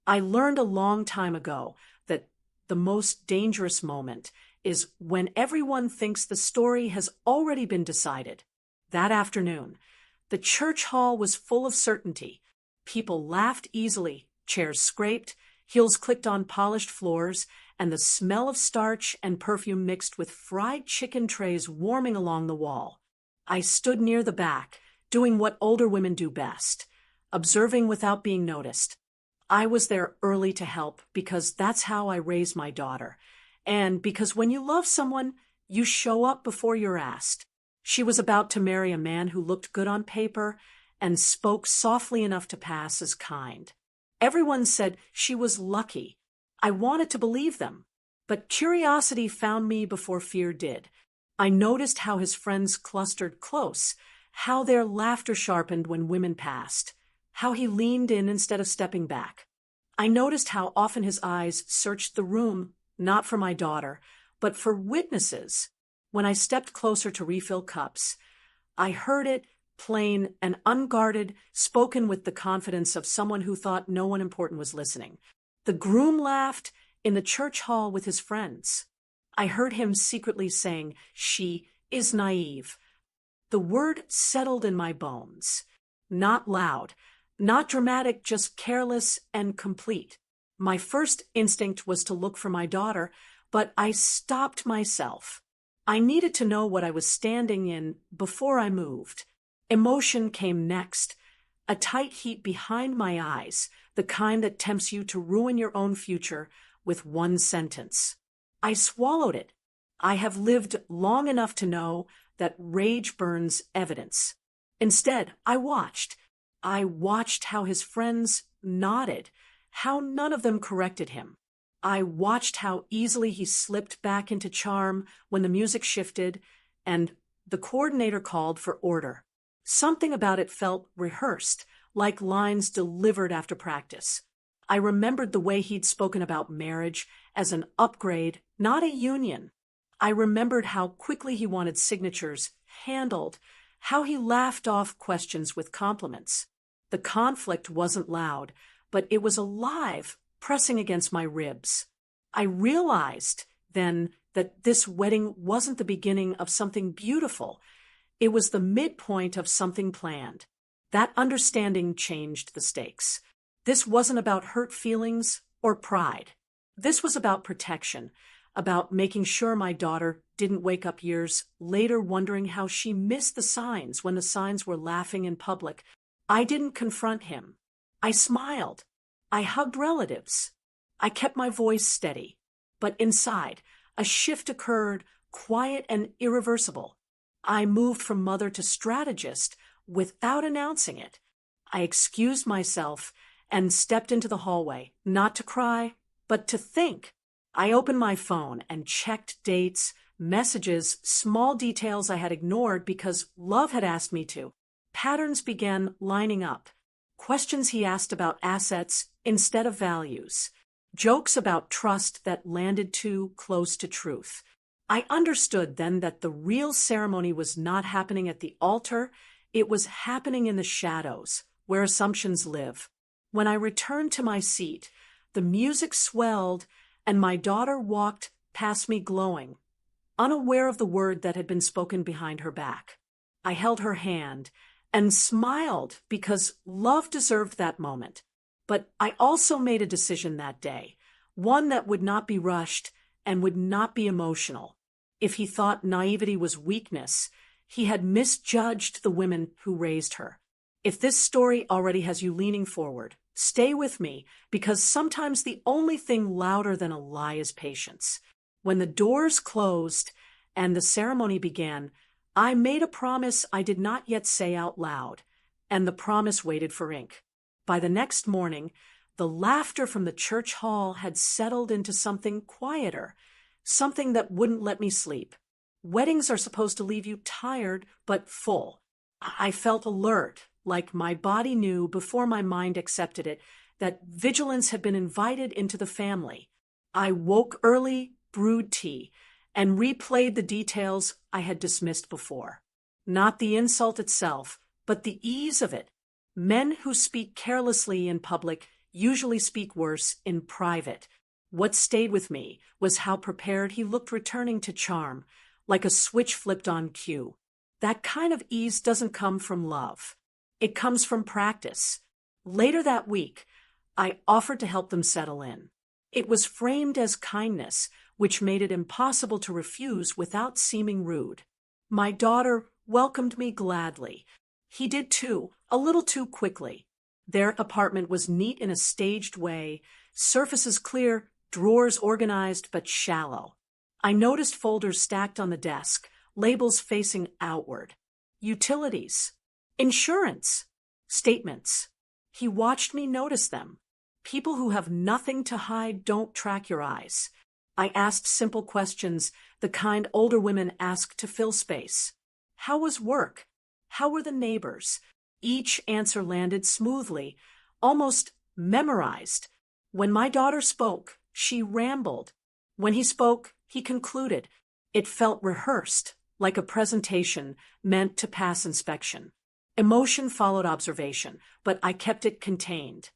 I learned a long time ago that the most dangerous moment is when everyone thinks the story has already been decided. That afternoon, the church hall was full of certainty. People laughed easily, chairs scraped, heels clicked on polished floors, and the smell of starch and perfume mixed with fried chicken trays warming along the wall. I stood near the back, doing what older women do best, observing without being noticed. I was there early to help because that's how I raised my daughter, and because when you love someone, you show up before you're asked. She was about to marry a man who looked good on paper and spoke softly enough to pass as kind. Everyone said she was lucky. I wanted to believe them, but curiosity found me before fear did. I noticed how his friends clustered close, how their laughter sharpened when women passed, how he leaned in instead of stepping back. I noticed how often his eyes searched the room, not for my daughter, but for witnesses. When I stepped closer to refill cups, I heard it, plain and unguarded, spoken with the confidence of someone who thought no one important was listening. The groom laughed in the church hall with his friends. I heard him secretly saying, "She is naive." The word settled in my bones. Not loud, not dramatic, just careless and complete. My first instinct was to look for my daughter, but I stopped myself. I needed to know what I was standing in before I moved. Emotion came next, a tight heat behind my eyes, the kind that tempts you to ruin your own future with one sentence. I swallowed it. I have lived long enough to know that rage burns evidence. Instead, I watched. I watched how his friends nodded, how none of them corrected him. I watched how easily he slipped back into charm when the music shifted and the coordinator called for order. Something about it felt rehearsed, like lines delivered after practice. I remembered the way he'd spoken about marriage as an upgrade, not a union. I remembered how quickly he wanted signatures handled, how he laughed off questions with compliments. The conflict wasn't loud, but it was alive, pressing against my ribs. I realized then that this wedding wasn't the beginning of something beautiful. It was the midpoint of something planned. That understanding changed the stakes. This wasn't about hurt feelings or pride. This was about protection, about making sure my daughter didn't wake up years later wondering how she missed the signs when the signs were laughing in public. I didn't confront him. I smiled. I hugged relatives. I kept my voice steady. But inside, a shift occurred, quiet and irreversible. I moved from mother to strategist without announcing it. I excused myself and stepped into the hallway, not to cry, but to think. I opened my phone and checked dates, messages, small details I had ignored because love had asked me to. Patterns began lining up. Questions he asked about assets instead of values. Jokes about trust that landed too close to truth. I understood then that the real ceremony was not happening at the altar. It was happening in the shadows, where assumptions live. When I returned to my seat, the music swelled and my daughter walked past me glowing, unaware of the word that had been spoken behind her back. I held her hand and smiled because love deserved that moment. But I also made a decision that day, one that would not be rushed and would not be emotional. If he thought naivety was weakness, he had misjudged the women who raised her. If this story already has you leaning forward, stay with me, because sometimes the only thing louder than a lie is patience. When the doors closed and the ceremony began, I made a promise I did not yet say out loud, and the promise waited for ink. By the next morning, the laughter from the church hall had settled into something quieter, something that wouldn't let me sleep. Weddings are supposed to leave you tired but full. I felt alert, like my body knew before my mind accepted it that vigilance had been invited into the family. I woke early, brewed tea, and replayed the details I had dismissed before. Not the insult itself, but the ease of it. Men who speak carelessly in public usually speak worse in private. What stayed with me was how prepared he looked returning to charm, like a switch flipped on cue. That kind of ease doesn't come from love. It comes from practice. Later that week, I offered to help them settle in. It was framed as kindness, which made it impossible to refuse without seeming rude. My daughter welcomed me gladly. He did too, a little too quickly. Their apartment was neat in a staged way, surfaces clear, drawers organized but shallow. I noticed folders stacked on the desk, labels facing outward. Utilities, insurance, statements. He watched me notice them. People who have nothing to hide don't track your eyes. I asked simple questions, the kind older women ask to fill space. How was work? How were the neighbors? Each answer landed smoothly, almost memorized. When my daughter spoke, she rambled. When he spoke, he concluded. It felt rehearsed, like a presentation meant to pass inspection. Emotion followed observation, but I kept it contained.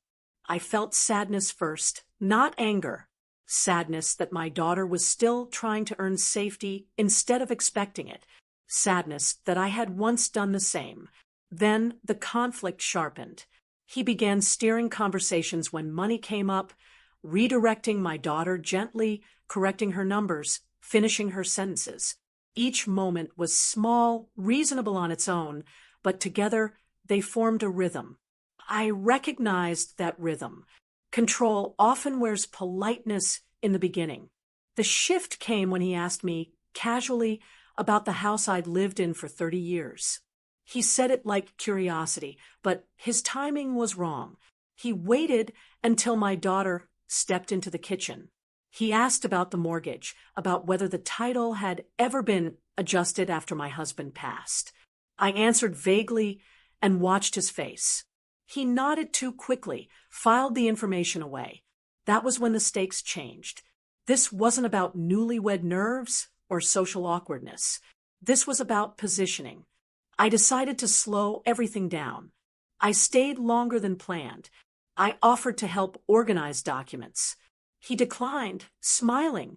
I felt sadness first, not anger. Sadness that my daughter was still trying to earn safety instead of expecting it. Sadness that I had once done the same. Then the conflict sharpened. He began steering conversations when money came up, redirecting my daughter gently, correcting her numbers, finishing her sentences. Each moment was small, reasonable on its own, but together they formed a rhythm. I recognized that rhythm. Control often wears politeness in the beginning. The shift came when he asked me, casually, about the house I'd lived in for 30 years. He said it like curiosity, but his timing was wrong. He waited until my daughter stepped into the kitchen. He asked about the mortgage, about whether the title had ever been adjusted after my husband passed. I answered vaguely and watched his face. He nodded too quickly, filed the information away. That was when the stakes changed. This wasn't about newlywed nerves or social awkwardness. This was about positioning. I decided to slow everything down. I stayed longer than planned. I offered to help organize documents. He declined, smiling.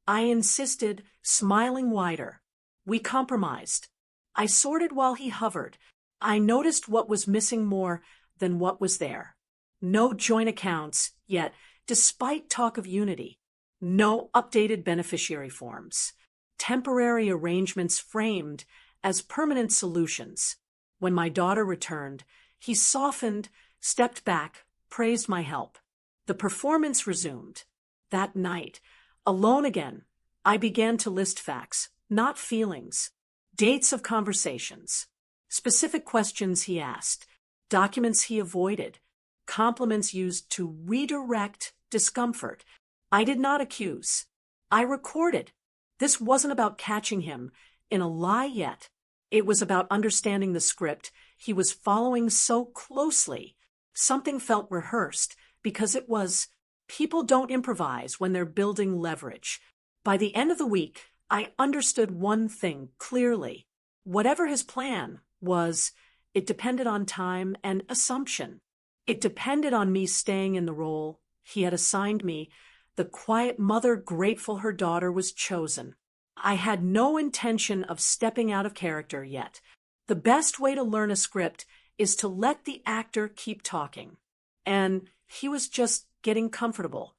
I insisted, smiling wider. We compromised. I sorted while he hovered. I noticed what was missing more than what was there. No joint accounts, yet, despite talk of unity. No updated beneficiary forms. Temporary arrangements framed as permanent solutions. When my daughter returned, he softened, stepped back, praised my help. The performance resumed. That night, alone again, I began to list facts, not feelings, dates of conversations, specific questions he asked, documents he avoided, compliments used to redirect discomfort. I did not accuse. I recorded. This wasn't about catching him in a lie yet. It was about understanding the script he was following so closely. Something felt rehearsed because it was. People don't improvise when they're building leverage. By the end of the week, I understood one thing clearly. Whatever his plan was, it depended on time and assumption. It depended on me staying in the role he had assigned me, the quiet mother grateful her daughter was chosen. I had no intention of stepping out of character yet. The best way to learn a script is to let the actor keep talking. And he was just getting comfortable.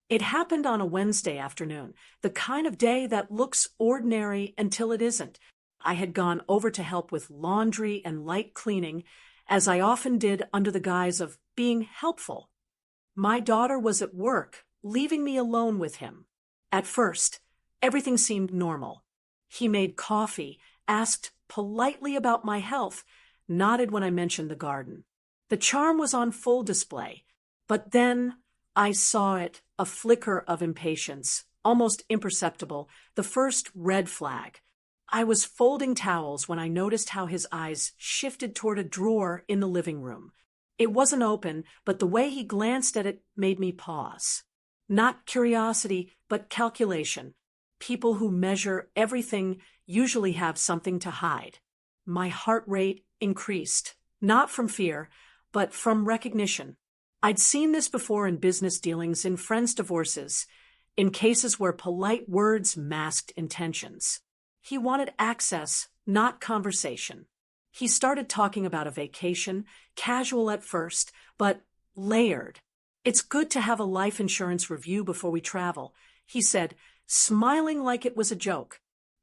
It happened on a Wednesday afternoon, the kind of day that looks ordinary until it isn't. I had gone over to help with laundry and light cleaning, as I often did under the guise of being helpful. My daughter was at work, leaving me alone with him. At first, everything seemed normal. He made coffee, asked politely about my health, nodded when I mentioned the garden. The charm was on full display, but then I saw it, a flicker of impatience, almost imperceptible, the first red flag. I was folding towels when I noticed how his eyes shifted toward a drawer in the living room. It wasn't open, but the way he glanced at it made me pause. Not curiosity, but calculation. People who measure everything usually have something to hide. My heart rate increased, not from fear, but from recognition. I'd seen this before in business dealings, in friends' divorces, in cases where polite words masked intentions. He wanted access, not conversation. He started talking about a vacation, casual at first, but layered. "It's good to have a life insurance review before we travel," he said, smiling like it was a joke.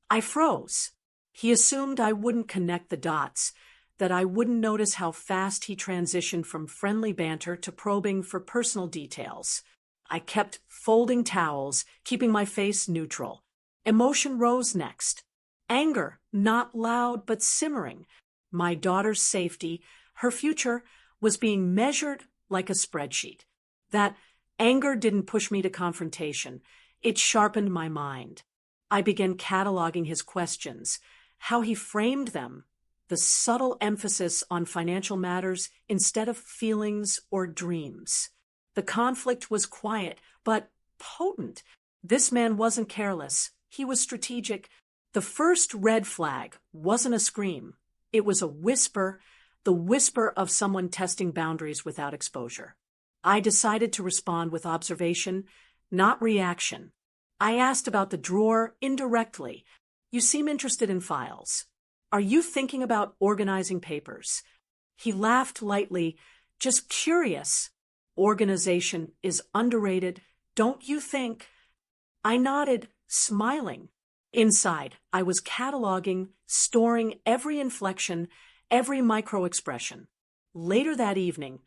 I froze. He assumed I wouldn't connect the dots, that I wouldn't notice how fast he transitioned from friendly banter to probing for personal details. I kept folding towels, keeping my face neutral. Emotion rose next. Anger, not loud but simmering. My daughter's safety, her future, was being measured like a spreadsheet. That anger didn't push me to confrontation. It sharpened my mind. I began cataloging his questions, how he framed them, the subtle emphasis on financial matters instead of feelings or dreams. The conflict was quiet, but potent. This man wasn't careless. He was strategic. The first red flag wasn't a scream. It was a whisper, the whisper of someone testing boundaries without exposure. I decided to respond with observation, not reaction. I asked about the drawer indirectly. "You seem interested in files. Are you thinking about organizing papers?" He laughed lightly, "Just curious." "Organization is underrated, don't you think?" I nodded, smiling. Inside, I was cataloging, storing every inflection, every micro-expression. Later that evening,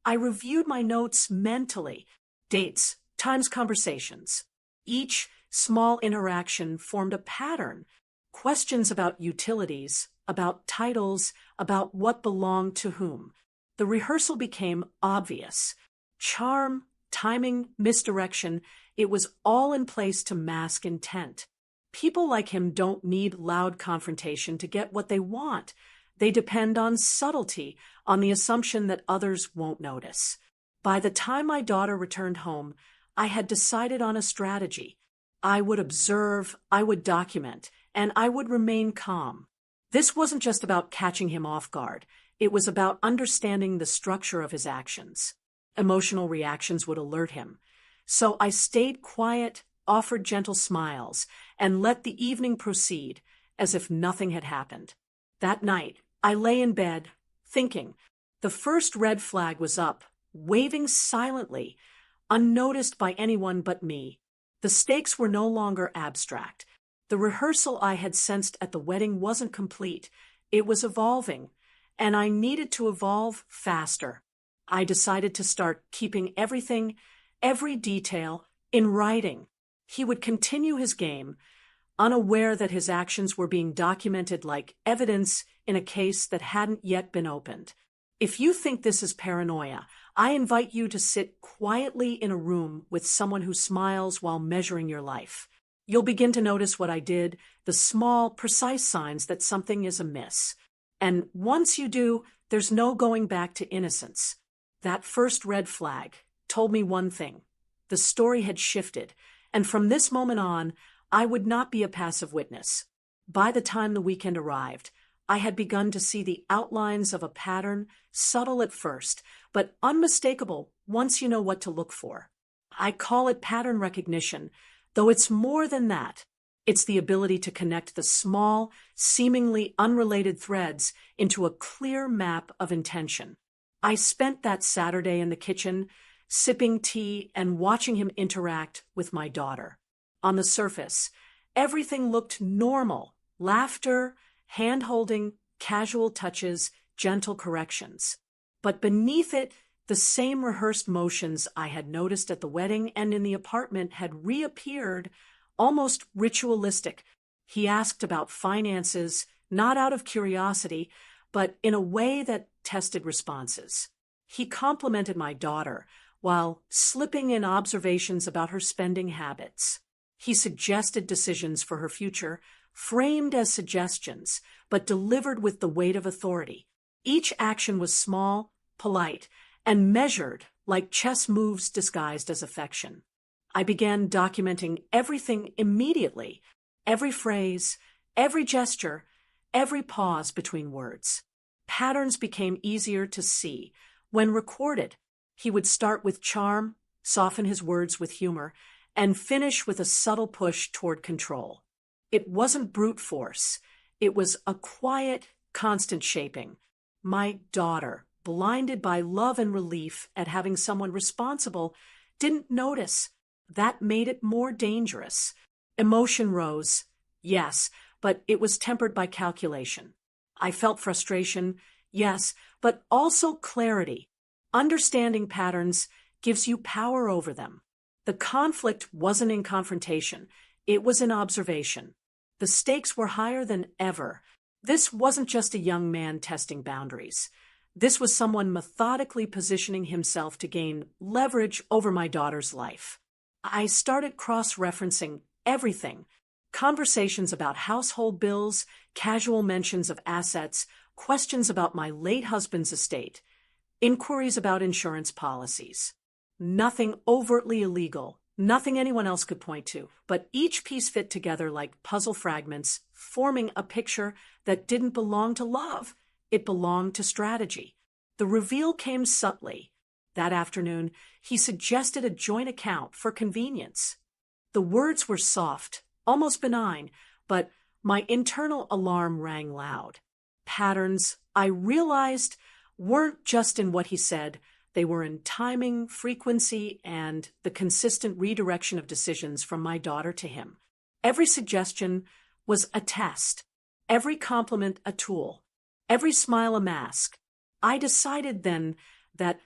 I reviewed my notes mentally, dates, times, conversations. Each small interaction formed a pattern, questions about utilities, about titles, about what belonged to whom. The rehearsal became obvious. Charm, timing, misdirection, it was all in place to mask intent. People like him don't need loud confrontation to get what they want. They depend on subtlety, on the assumption that others won't notice. By the time my daughter returned home, I had decided on a strategy. I would observe, I would document, and I would remain calm. This wasn't just about catching him off guard. It was about understanding the structure of his actions. Emotional reactions would alert him. So I stayed quiet, offered gentle smiles, and let the evening proceed as if nothing had happened. That night, I lay in bed, thinking. The first red flag was up, waving silently, unnoticed by anyone but me. The stakes were no longer abstract. The rehearsal I had sensed at the wedding wasn't complete. It was evolving, and I needed to evolve faster. I decided to start keeping everything, every detail, in writing. He would continue his game, unaware that his actions were being documented like evidence in a case that hadn't yet been opened. If you think this is paranoia, I invite you to sit quietly in a room with someone who smiles while measuring your life. You'll begin to notice what I did, the small, precise signs that something is amiss. And once you do, there's no going back to innocence. That first red flag told me one thing. The story had shifted, and from this moment on, I would not be a passive witness. By the time the weekend arrived, I had begun to see the outlines of a pattern, subtle at first, but unmistakable once you know what to look for. I call it pattern recognition, though it's more than that. It's the ability to connect the small, seemingly unrelated threads into a clear map of intention. I spent that Saturday in the kitchen, sipping tea and watching him interact with my daughter. On the surface, everything looked normal. Laughter, hand-holding, casual touches, gentle corrections. But beneath it, the same rehearsed motions I had noticed at the wedding and in the apartment had reappeared, almost ritualistic. He asked about finances, not out of curiosity, but in a way that tested responses. He complimented my daughter, while slipping in observations about her spending habits. He suggested decisions for her future, framed as suggestions, but delivered with the weight of authority. Each action was small, polite, and measured like chess moves disguised as affection. I began documenting everything immediately, every phrase, every gesture, every pause between words. Patterns became easier to see when recorded. He would start with charm, soften his words with humor, and finish with a subtle push toward control. It wasn't brute force. It was a quiet, constant shaping. My daughter, blinded by love and relief at having someone responsible, didn't notice. That made it more dangerous. Emotion rose, yes, but it was tempered by calculation. I felt frustration, yes, but also clarity. Understanding patterns gives you power over them. The conflict wasn't in confrontation, it was in observation. The stakes were higher than ever. This wasn't just a young man testing boundaries. This was someone methodically positioning himself to gain leverage over my daughter's life. I started cross-referencing everything. Conversations about household bills, casual mentions of assets, questions about my late husband's estate, inquiries about insurance policies. Nothing overtly illegal, nothing anyone else could point to, but each piece fit together like puzzle fragments, forming a picture that didn't belong to love. It belonged to strategy. The reveal came subtly. That afternoon, he suggested a joint account for convenience. The words were soft, almost benign, but my internal alarm rang loud. Patterns, I realized, weren't just in what he said. They were in timing, frequency, and the consistent redirection of decisions from my daughter to him. Every suggestion was a test, every compliment a tool, every smile a mask. I decided then that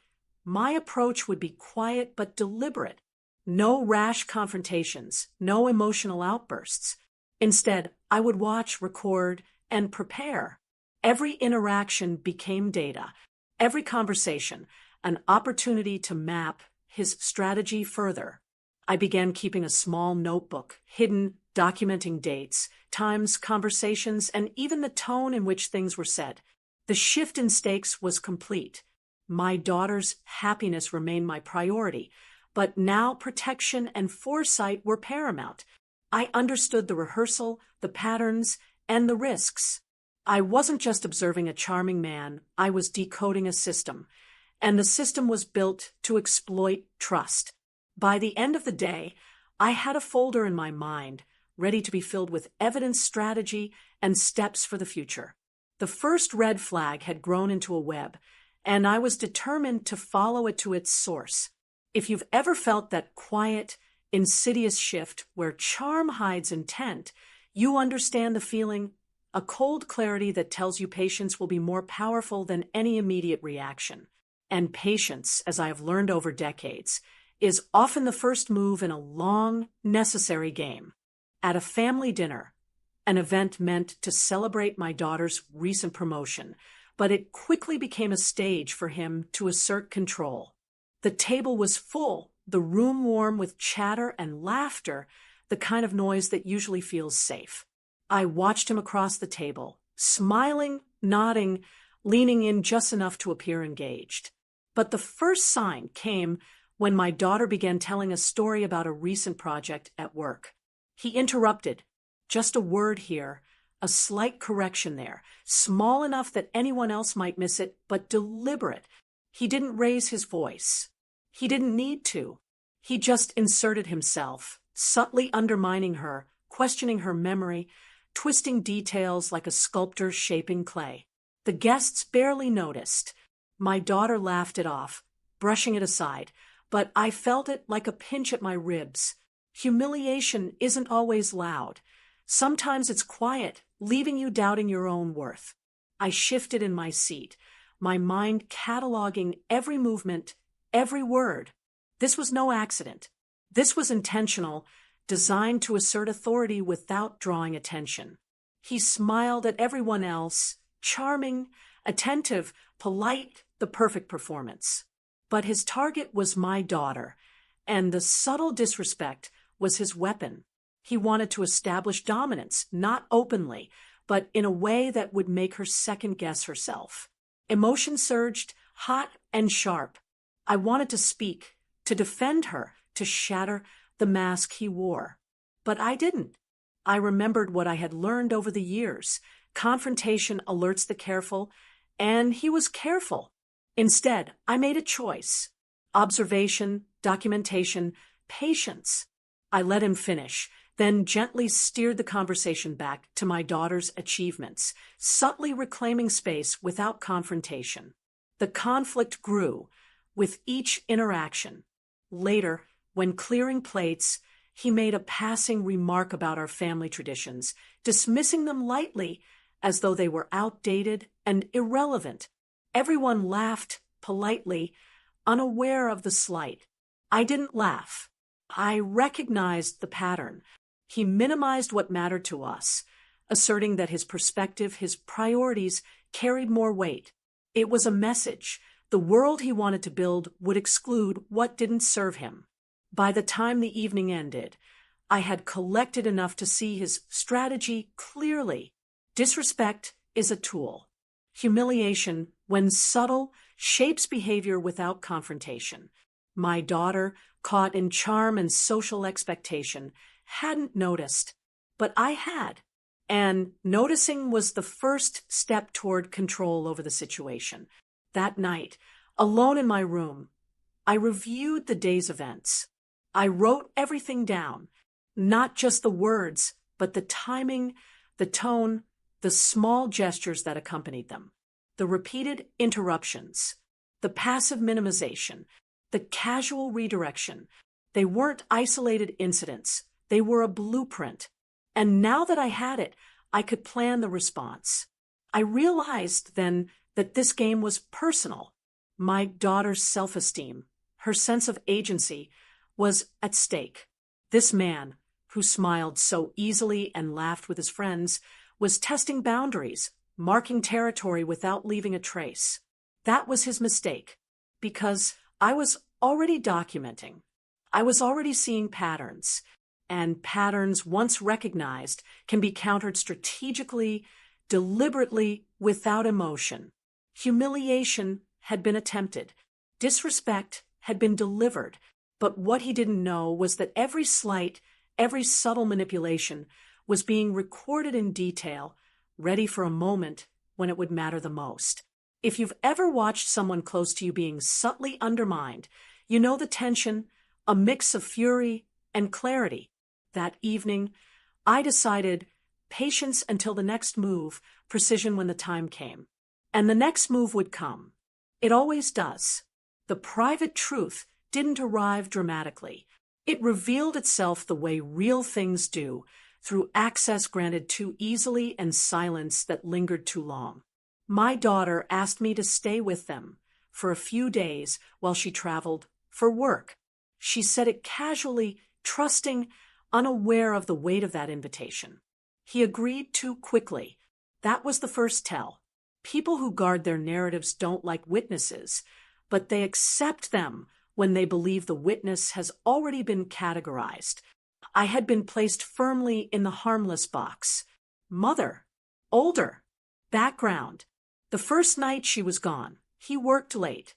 my approach would be quiet but deliberate. No rash confrontations, no emotional outbursts. Instead, I would watch, record, and prepare. Every interaction became data, every conversation an opportunity to map his strategy further. I began keeping a small notebook, hidden, documenting dates, times, conversations, and even the tone in which things were said. The shift in stakes was complete. My daughter's happiness remained my priority, but now protection and foresight were paramount. I understood the rehearsal, the patterns, and the risks. I wasn't just observing a charming man, I was decoding a system. And the system was built to exploit trust. By the end of the day, I had a folder in my mind ready to be filled with evidence, strategy, and steps for the future. The first red flag had grown into a web, and I was determined to follow it to its source. If you've ever felt that quiet, insidious shift where charm hides intent, you understand the feeling, a cold clarity that tells you patience will be more powerful than any immediate reaction. And patience, as I have learned over decades, is often the first move in a long, necessary game. At a family dinner, an event meant to celebrate my daughter's recent promotion, but it quickly became a stage for him to assert control. The table was full, the room warm with chatter and laughter, the kind of noise that usually feels safe. I watched him across the table, smiling, nodding, leaning in just enough to appear engaged. But the first sign came when my daughter began telling a story about a recent project at work. He interrupted. Just a word here, a slight correction there, small enough that anyone else might miss it, but deliberate. He didn't raise his voice. He didn't need to. He just inserted himself, subtly undermining her, questioning her memory, twisting details like a sculptor shaping clay. The guests barely noticed. My daughter laughed it off, brushing it aside, but I felt it like a pinch at my ribs. Humiliation isn't always loud. Sometimes it's quiet, leaving you doubting your own worth. I shifted in my seat, my mind cataloging every movement, every word. This was no accident. This was intentional, designed to assert authority without drawing attention. He smiled at everyone else, charming, attentive, polite, the perfect performance. But his target was my daughter, and the subtle disrespect was his weapon. He wanted to establish dominance, not openly, but in a way that would make her second-guess herself. Emotion surged, hot and sharp. I wanted to speak, to defend her, to shatter the mask he wore. But I didn't. I remembered what I had learned over the years. Confrontation alerts the careful, and he was careful. Instead, I made a choice. Observation, documentation, patience. I let him finish, then gently steered the conversation back to my daughter's achievements, subtly reclaiming space without confrontation. The conflict grew with each interaction. Later, when clearing plates, he made a passing remark about our family traditions, dismissing them lightly as though they were outdated and irrelevant. Everyone laughed politely, unaware of the slight. I didn't laugh. I recognized the pattern. He minimized what mattered to us, asserting that his perspective, his priorities, carried more weight. It was a message. The world he wanted to build would exclude what didn't serve him. By the time the evening ended, I had collected enough to see his strategy clearly. Disrespect is a tool. Humiliation, when subtle, shapes behavior without confrontation. My daughter, caught in charm and social expectation, hadn't noticed, but I had. And noticing was the first step toward control over the situation. That night, alone in my room, I reviewed the day's events. I wrote everything down, not just the words, but the timing, the tone, the small gestures that accompanied them, the repeated interruptions, the passive minimization, the casual redirection. They weren't isolated incidents. They were a blueprint. And now that I had it, I could plan the response. I realized then that this game was personal. My daughter's self-esteem, her sense of agency, was at stake. This man, who smiled so easily and laughed with his friends, was testing boundaries, marking territory without leaving a trace. That was his mistake, because I was already documenting. I was already seeing patterns, and patterns once recognized can be countered strategically, deliberately, without emotion. Humiliation had been attempted. Disrespect had been delivered. But what he didn't know was that every slight, every subtle manipulation was being recorded in detail, ready for a moment when it would matter the most. If you've ever watched someone close to you being subtly undermined, you know the tension, a mix of fury and clarity. That evening, I decided patience until the next move, precision when the time came. And the next move would come. It always does. The private truth didn't arrive dramatically. It revealed itself the way real things do, through access granted too easily and silence that lingered too long. My daughter asked me to stay with them for a few days while she traveled for work. She said it casually, trusting, unaware of the weight of that invitation. He agreed too quickly. That was the first tell. People who guard their narratives don't like witnesses, but they accept them when they believe the witness has already been categorized. I had been placed firmly in the harmless box. Mother, older, background. The first night she was gone, he worked late.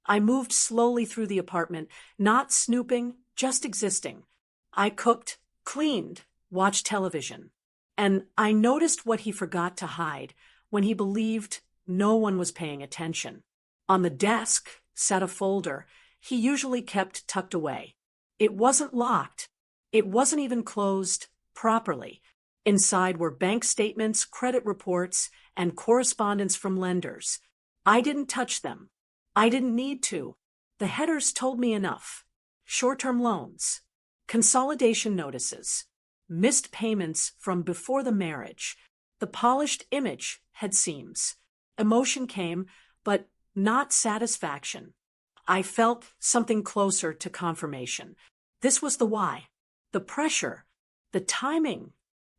I moved slowly through the apartment, not snooping, just existing. I cooked, cleaned, watched television. And I noticed what he forgot to hide when he believed no one was paying attention. On the desk sat a folder he usually kept tucked away. It wasn't locked. It wasn't even closed properly. Inside were bank statements, credit reports, and correspondence from lenders. I didn't touch them. I didn't need to. The headers told me enough. Short-term loans, consolidation notices, missed payments from before the marriage. The polished image had seams. Emotion came, but not satisfaction. I felt something closer to confirmation. This was the why. The pressure, the timing,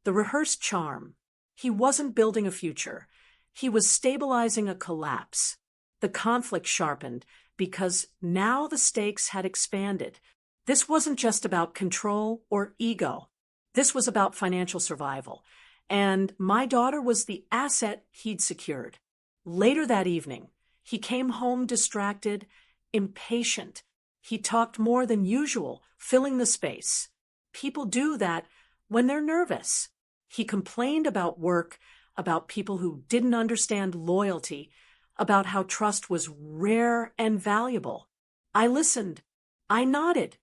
the rehearsed charm. He wasn't building a future. He was stabilizing a collapse. The conflict sharpened because now the stakes had expanded. This wasn't just about control or ego. This was about financial survival. And my daughter was the asset he'd secured. Later that evening, he came home distracted, impatient. He talked more than usual, filling the space. People do that when they're nervous. He complained about work, about people who didn't understand loyalty, about how trust was rare and valuable. I listened. I nodded.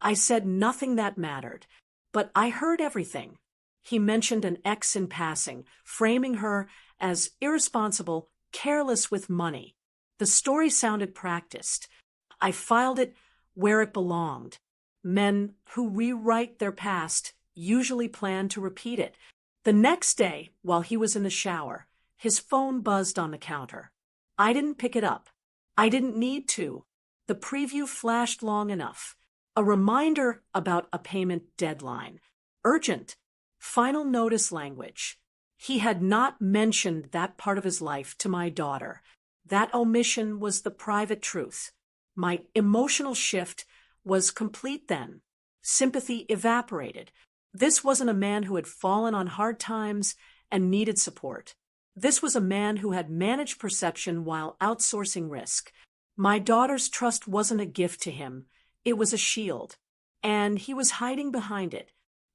I said nothing that mattered. But I heard everything. He mentioned an ex in passing, framing her as irresponsible, careless with money. The story sounded practiced. I filed it where it belonged. Men who rewrite their past usually plan to repeat it. The next day, while he was in the shower, his phone buzzed on the counter. I didn't pick it up. I didn't need to. The preview flashed long enough. A reminder about a payment deadline. Urgent. Final notice language. He had not mentioned that part of his life to my daughter. That omission was the private truth. My emotional shift was complete then. Sympathy evaporated. This wasn't a man who had fallen on hard times and needed support. This was a man who had managed perception while outsourcing risk. My daughter's trust wasn't a gift to him. It was a shield. And he was hiding behind it.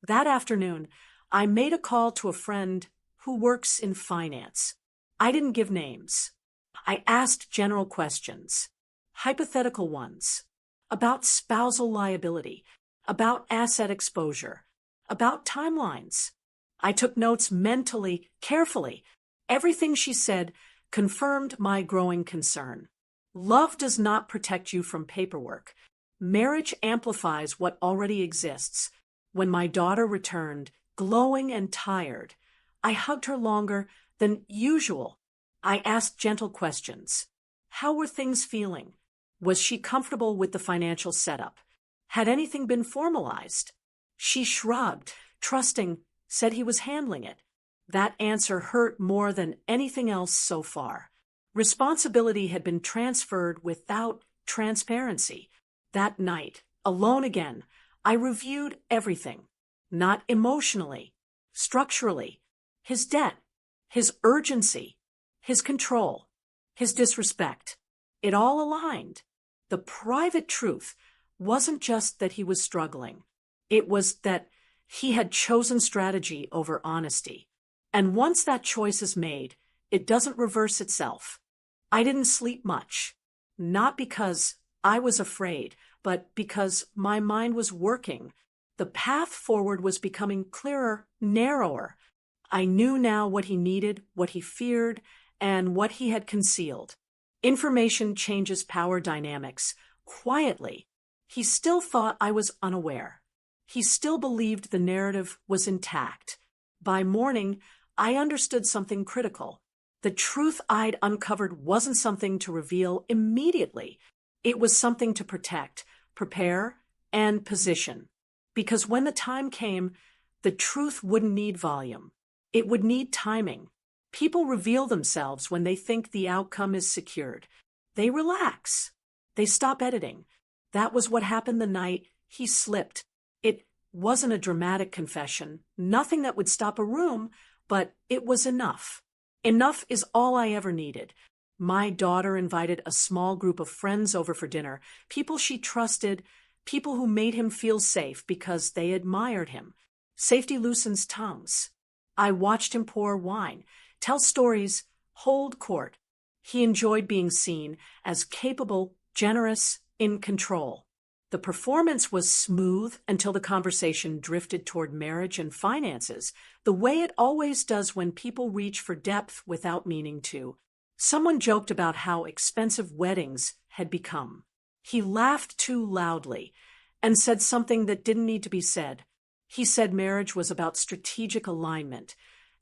That afternoon, I made a call to a friend who works in finance. I didn't give names. I asked general questions, hypothetical ones, about spousal liability, about asset exposure, about timelines. I took notes mentally, carefully. Everything she said confirmed my growing concern. Love does not protect you from paperwork. Marriage amplifies what already exists. When my daughter returned, glowing and tired, I hugged her longer than usual. I asked gentle questions. How were things feeling? Was she comfortable with the financial setup? Had anything been formalized? She shrugged, trusting, said he was handling it. That answer hurt more than anything else so far. Responsibility had been transferred without transparency. That night, alone again, I reviewed everything. Not emotionally, structurally. His debt, his urgency, his control, his disrespect. It all aligned. The private truth wasn't just that he was struggling. It was that he had chosen strategy over honesty. And once that choice is made, it doesn't reverse itself. I didn't sleep much. Not because I was afraid, but because my mind was working. The path forward was becoming clearer, narrower. I knew now what he needed, what he feared, and what he had concealed. Information changes power dynamics. Quietly. He still thought I was unaware. He still believed the narrative was intact. By morning, I understood something critical. The truth I'd uncovered wasn't something to reveal immediately. It was something to protect, prepare, and position. Because when the time came, the truth wouldn't need volume. It would need timing. People reveal themselves when they think the outcome is secured. They relax. They stop editing. That was what happened the night he slipped. It wasn't a dramatic confession, nothing that would stop a room, but it was enough. Enough is all I ever needed. My daughter invited a small group of friends over for dinner, people she trusted, people who made him feel safe because they admired him. Safety loosens tongues. I watched him pour wine, tell stories, hold court. He enjoyed being seen as capable, generous, in control. The performance was smooth until the conversation drifted toward marriage and finances, the way it always does when people reach for depth without meaning to. Someone joked about how expensive weddings had become. He laughed too loudly and said something that didn't need to be said. He said marriage was about strategic alignment,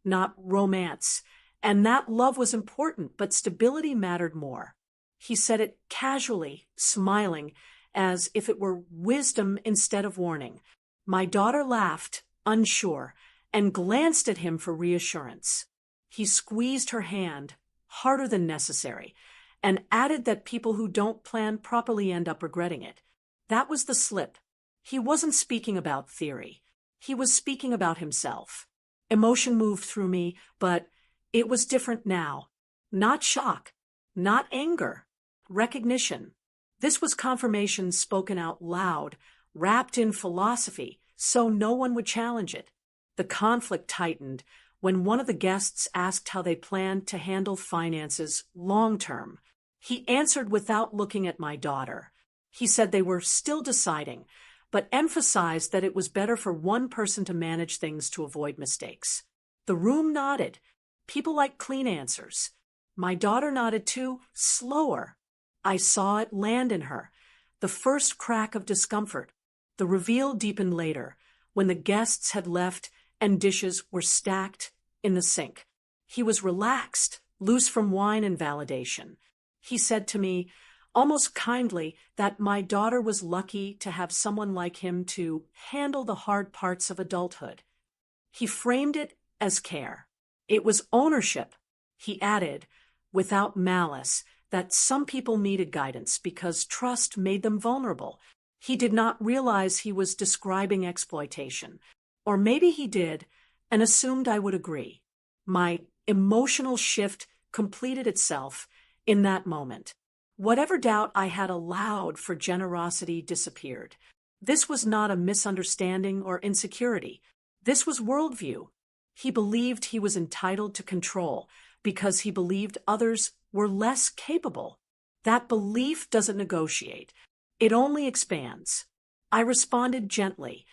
not romance, and that love was important, but stability mattered more. He said it casually, smiling, as if it were wisdom instead of warning. My daughter laughed, unsure, and glanced at him for reassurance. He squeezed her hand, harder than necessary, and added that people who don't plan properly end up regretting it. That was the slip. He wasn't speaking about theory. He was speaking about himself. Emotion moved through me, but it was different now. Not shock, not anger, recognition. This was confirmation spoken out loud, wrapped in philosophy, so no one would challenge it. The conflict tightened when one of the guests asked how they planned to handle finances long-term. He answered without looking at my daughter. He said they were still deciding, but emphasized that it was better for one person to manage things to avoid mistakes. The room nodded. People like clean answers. My daughter nodded too, slower. I saw it land in her. The first crack of discomfort. The reveal deepened later, when the guests had left and dishes were stacked in the sink. He was relaxed, loose from wine and validation. He said to me, almost kindly, that my daughter was lucky to have someone like him to handle the hard parts of adulthood. He framed it as care. It was ownership. He added, without malice, that some people needed guidance because trust made them vulnerable. He did not realize he was describing exploitation. Or maybe he did and assumed I would agree. My emotional shift completed itself in that moment. Whatever doubt I had allowed for generosity disappeared. This was not a misunderstanding or insecurity. This was worldview. He believed he was entitled to control because he believed others were less capable. That belief doesn't negotiate. It only expands. I responded gently.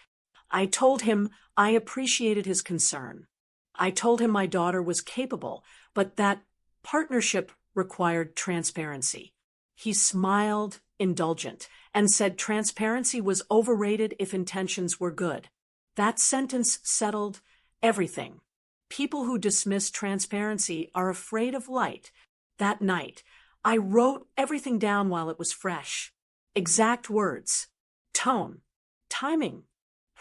I told him I appreciated his concern. I told him my daughter was capable, but that partnership required transparency. He smiled, indulgent, and said transparency was overrated if intentions were good. That sentence settled everything. People who dismiss transparency are afraid of light. That night, I wrote everything down while it was fresh. Exact words, tone, timing,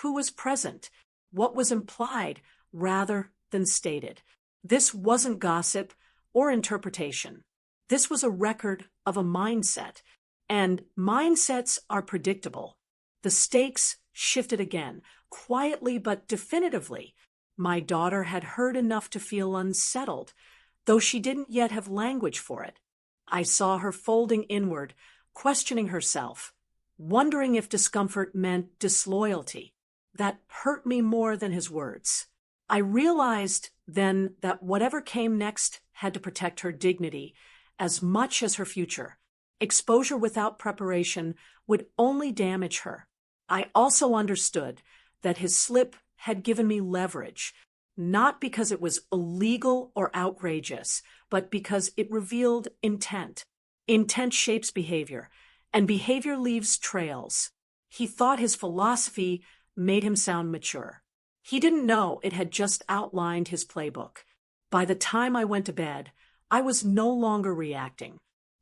who was present, what was implied rather than stated. This wasn't gossip or interpretation. This was a record of a mindset, and mindsets are predictable. The stakes shifted again, quietly but definitively. My daughter had heard enough to feel unsettled, though she didn't yet have language for it. I saw her folding inward, questioning herself, wondering if discomfort meant disloyalty. That hurt me more than his words. I realized then that whatever came next had to protect her dignity as much as her future. Exposure without preparation would only damage her. I also understood that his slip had given me leverage, not because it was illegal or outrageous, but because it revealed intent. Intent shapes behavior, and behavior leaves trails. He thought his philosophy made him sound mature. He didn't know it had just outlined his playbook. By the time I went to bed, I was no longer reacting.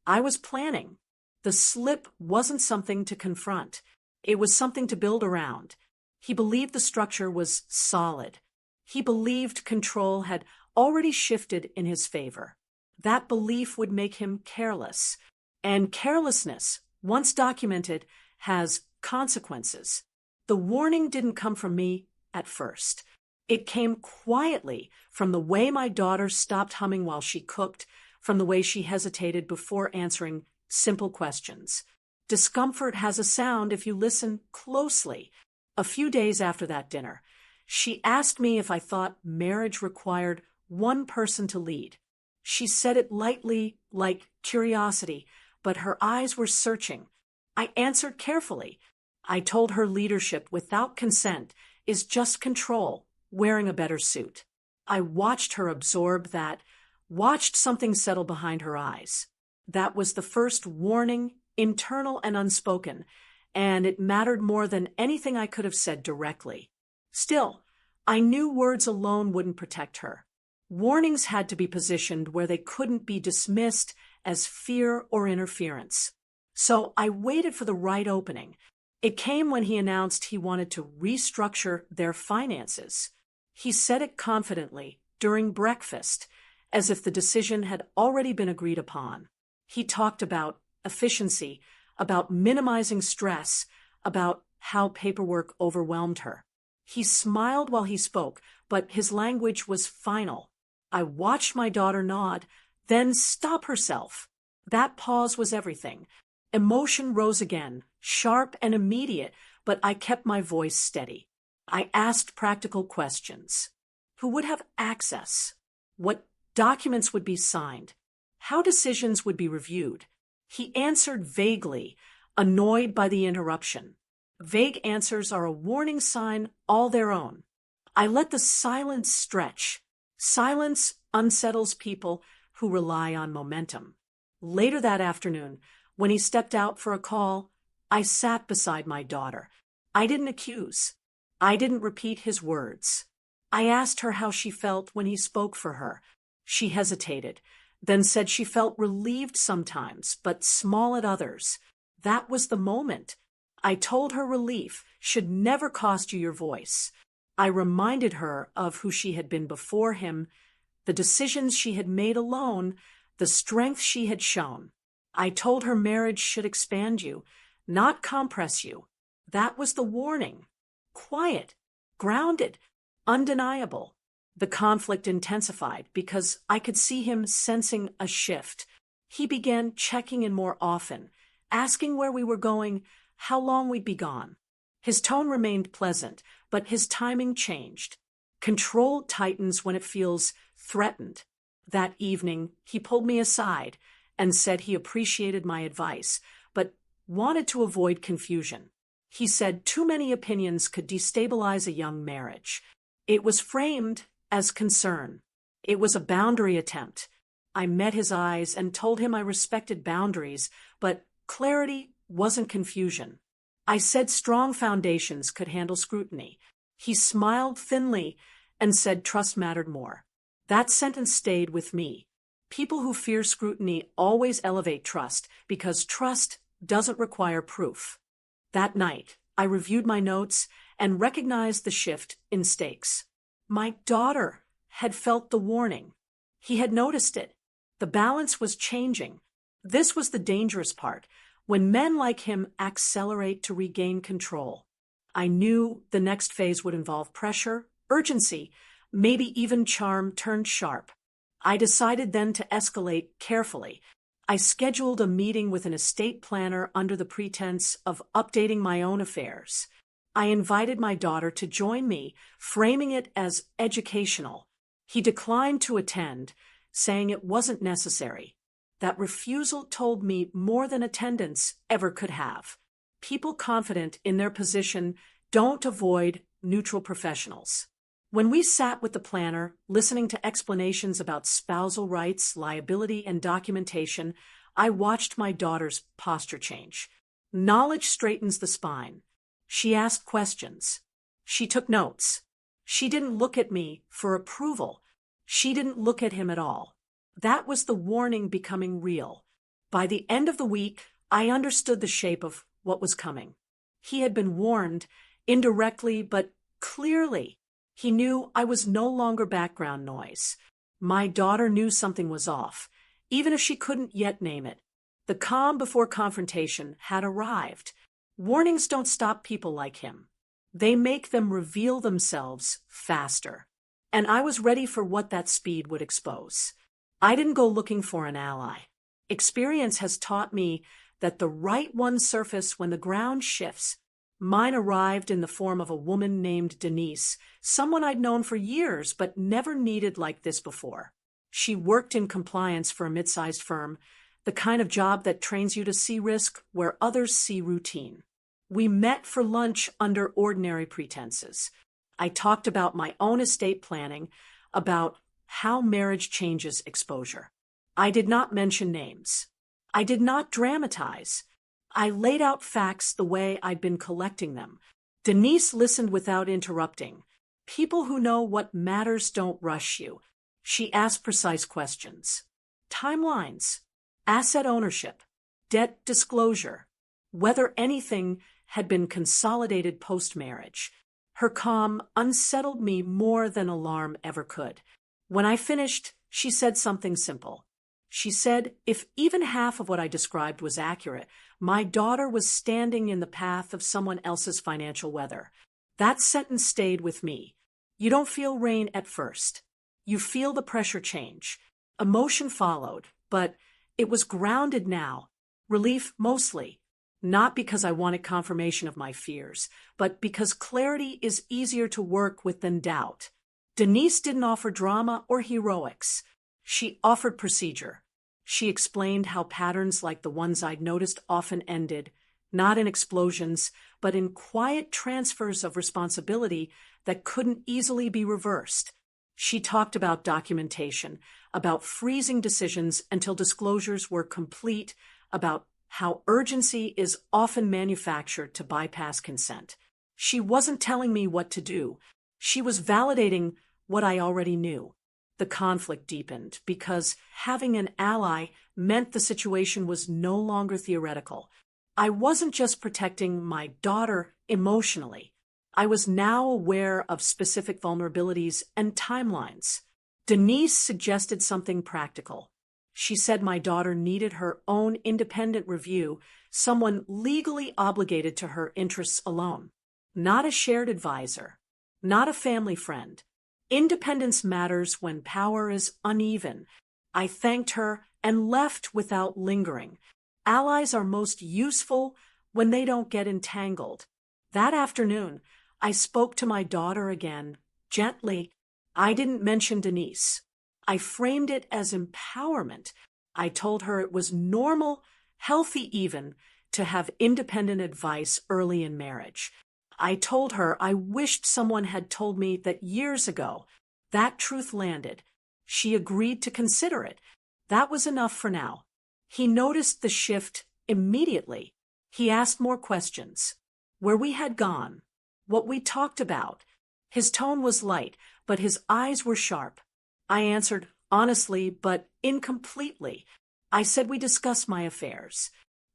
I was planning. The slip wasn't something to confront. It was something to build around. He believed the structure was solid. He believed control had already shifted in his favor. That belief would make him careless. And carelessness, once documented, has consequences. The warning didn't come from me at first. It came quietly from the way my daughter stopped humming while she cooked, from the way she hesitated before answering simple questions. Discomfort has a sound if you listen closely. A few days after that dinner, she asked me if I thought marriage required one person to lead. She said it lightly, like curiosity, but her eyes were searching. I answered carefully. I told her leadership without consent is just control, wearing a better suit. I watched her absorb that, watched something settle behind her eyes. That was the first warning, internal and unspoken, and it mattered more than anything I could have said directly. Still, I knew words alone wouldn't protect her. Warnings had to be positioned where they couldn't be dismissed as fear or interference. So I waited for the right opening. It came when he announced he wanted to restructure their finances. He said it confidently during breakfast, as if the decision had already been agreed upon. He talked about efficiency, about minimizing stress, about how paperwork overwhelmed her. He smiled while he spoke, but his language was final. I watched my daughter nod, then stop herself. That pause was everything. Emotion rose again, sharp and immediate, but I kept my voice steady. I asked practical questions. Who would have access? What documents would be signed? How decisions would be reviewed? He answered vaguely, annoyed by the interruption. Vague answers are a warning sign all their own. I let the silence stretch. Silence unsettles people who rely on momentum. Later that afternoon, when he stepped out for a call, I sat beside my daughter. I didn't accuse. I didn't repeat his words. I asked her how she felt when he spoke for her. She hesitated, then said she felt relieved sometimes, but small at others. That was the moment. I told her relief should never cost you your voice. I reminded her of who she had been before him, the decisions she had made alone, the strength she had shown. I told her marriage should expand you, not compress you. That was the warning. Quiet, grounded, undeniable. The conflict intensified because I could see him sensing a shift. He began checking in more often, asking where we were going, how long we'd be gone. His tone remained pleasant, but his timing changed. Control tightens when it feels threatened. That evening, he pulled me aside and said he appreciated my advice, but wanted to avoid confusion. He said too many opinions could destabilize a young marriage. It was framed as concern. It was a boundary attempt. I met his eyes and told him I respected boundaries, but clarity wasn't confusion. I said strong foundations could handle scrutiny. He smiled thinly and said trust mattered more. That sentence stayed with me. People who fear scrutiny always elevate trust because trust doesn't require proof. That night, I reviewed my notes and recognized the shift in stakes. My daughter had felt the warning. He had noticed it. The balance was changing. This was the dangerous part, when men like him accelerate to regain control. I knew the next phase would involve pressure, urgency, maybe even charm turned sharp. I decided then to escalate carefully. I scheduled a meeting with an estate planner under the pretense of updating my own affairs. I invited my daughter to join me, framing it as educational. He declined to attend, saying it wasn't necessary. That refusal told me more than attendance ever could have. People confident in their position don't avoid neutral professionals. When we sat with the planner, listening to explanations about spousal rights, liability, and documentation, I watched my daughter's posture change. Knowledge straightens the spine. She asked questions. She took notes. She didn't look at me for approval. She didn't look at him at all. That was the warning becoming real. By the end of the week, I understood the shape of what was coming. He had been warned, indirectly but clearly. He knew I was no longer background noise. My daughter knew something was off, even if she couldn't yet name it. The calm before confrontation had arrived. Warnings don't stop people like him. They make them reveal themselves faster. And I was ready for what that speed would expose. I didn't go looking for an ally. Experience has taught me that the right ones surface when the ground shifts. Mine arrived in the form of a woman named Denise, someone I'd known for years but never needed like this before. She worked in compliance for a mid-sized firm, the kind of job that trains you to see risk where others see routine. We met for lunch under ordinary pretenses. I talked about my own estate planning, about how marriage changes exposure. I did not mention names. I did not dramatize. I laid out facts the way I'd been collecting them. Denise listened without interrupting. People who know what matters don't rush you. She asked precise questions. Timelines, asset ownership, debt disclosure, whether anything had been consolidated post-marriage. Her calm unsettled me more than alarm ever could. When I finished, she said something simple. She said, if even half of what I described was accurate, my daughter was standing in the path of someone else's financial weather. That sentence stayed with me. You don't feel rain at first. You feel the pressure change. Emotion followed, but it was grounded now. Relief mostly. Not because I wanted confirmation of my fears, but because clarity is easier to work with than doubt. Denise didn't offer drama or heroics. She offered procedure. She explained how patterns like the ones I'd noticed often ended, not in explosions, but in quiet transfers of responsibility that couldn't easily be reversed. She talked about documentation, about freezing decisions until disclosures were complete, about how urgency is often manufactured to bypass consent. She wasn't telling me what to do. She was validating what I already knew. The conflict deepened because having an ally meant the situation was no longer theoretical. I wasn't just protecting my daughter emotionally. I was now aware of specific vulnerabilities and timelines. Denise suggested something practical. She said my daughter needed her own independent review, someone legally obligated to her interests alone. Not a shared advisor, not a family friend. Independence matters when power is uneven. I thanked her and left without lingering. Allies are most useful when they don't get entangled. That afternoon, I spoke to my daughter again, gently. I didn't mention Denise. I framed it as empowerment. I told her it was normal, healthy even, to have independent advice early in marriage. I told her I wished someone had told me that years ago. That truth landed. She agreed to consider it. That was enough for now. He noticed the shift immediately. He asked more questions. Where we had gone, what we talked about. His tone was light, but his eyes were sharp. I answered honestly, but incompletely. I said we discuss my affairs.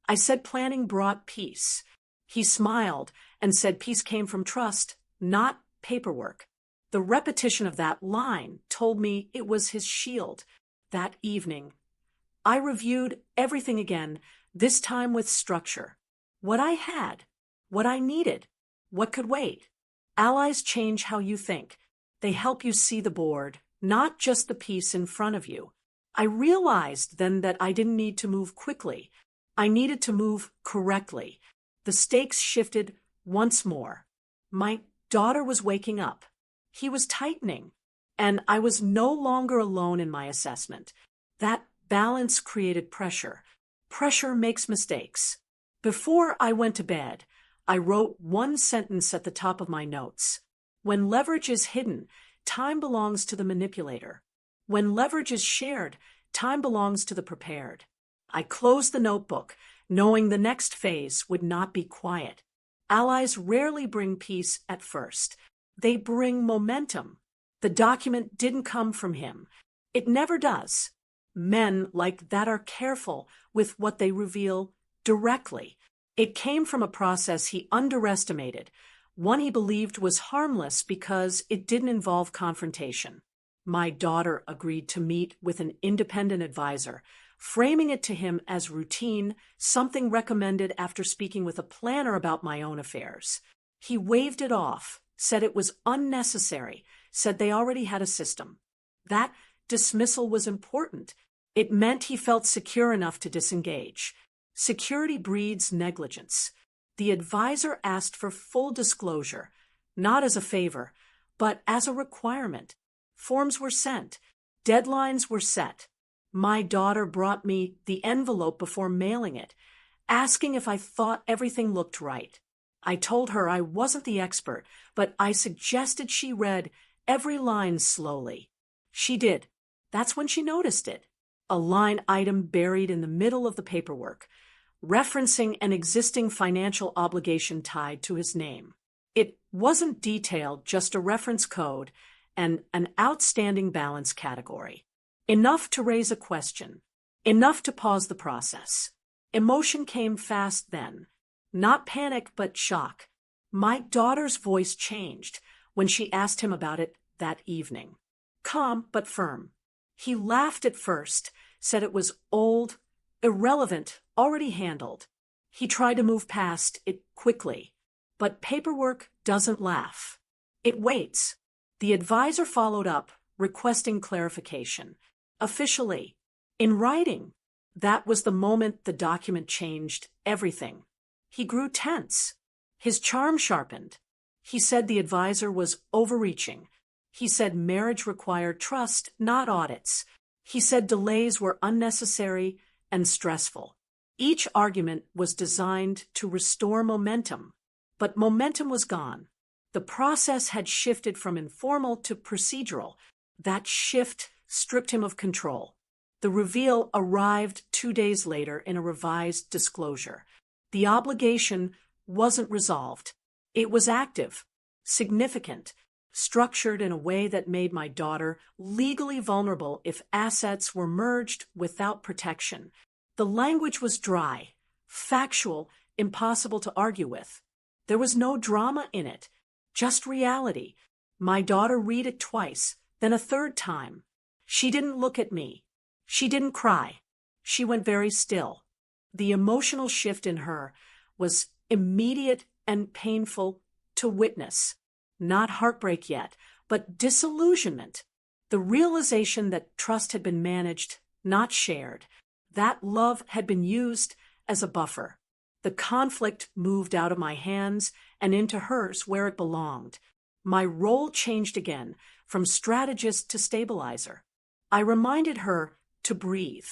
I said planning brought peace. He smiled and said peace came from trust, not paperwork. The repetition of that line told me it was his shield. That evening, I reviewed everything again, this time with structure. What I had, what I needed, what could wait. Allies change how you think. They help you see the board, not just the piece in front of you. I realized then that I didn't need to move quickly. I needed to move correctly. The stakes shifted once more. My daughter was waking up. He was tightening, and I was no longer alone in my assessment. That balance created pressure. Pressure makes mistakes. Before I went to bed, I wrote one sentence at the top of my notes. When leverage is hidden, time belongs to the manipulator. When leverage is shared, time belongs to the prepared. I closed the notebook, knowing the next phase would not be quiet. Allies rarely bring peace at first. They bring momentum. The document didn't come from him. It never does. Men like that are careful with what they reveal directly. It came from a process he underestimated, one he believed was harmless because it didn't involve confrontation. My daughter agreed to meet with an independent advisor, framing it to him as routine, something recommended after speaking with a planner about my own affairs. He waved it off, said it was unnecessary, said they already had a system. That dismissal was important. It meant he felt secure enough to disengage. Security breeds negligence. The advisor asked for full disclosure, not as a favor, but as a requirement. Forms were sent. Deadlines were set. My daughter brought me the envelope before mailing it, asking if I thought everything looked right. I told her I wasn't the expert, but I suggested she read every line slowly. She did. That's when she noticed it. A line item buried in the middle of the paperwork, referencing an existing financial obligation tied to his name. It wasn't detailed, just a reference code and an outstanding balance category. Enough to raise a question. Enough to pause the process. Emotion came fast then. Not panic, but shock. My daughter's voice changed when she asked him about it that evening. Calm, but firm. He laughed at first, said it was old, irrelevant, already handled. He tried to move past it quickly. But paperwork doesn't laugh. It waits. The advisor followed up, requesting clarification. Officially. In writing. That was the moment the document changed everything. He grew tense. His charm sharpened. He said the advisor was overreaching. He said marriage required trust, not audits. He said delays were unnecessary and stressful. Each argument was designed to restore momentum, but momentum was gone. The process had shifted from informal to procedural. That shift stripped him of control. The reveal arrived 2 days later in a revised disclosure. The obligation wasn't resolved. It was active, significant, structured in a way that made my daughter legally vulnerable if assets were merged without protection. The language was dry, factual, impossible to argue with. There was no drama in it, just reality. My daughter read it twice, then a third time. She didn't look at me. She didn't cry. She went very still. The emotional shift in her was immediate and painful to witness. Not heartbreak yet, but disillusionment. The realization that trust had been managed, not shared. That love had been used as a buffer. The conflict moved out of my hands and into hers where it belonged. My role changed again, from strategist to stabilizer. I reminded her to breathe.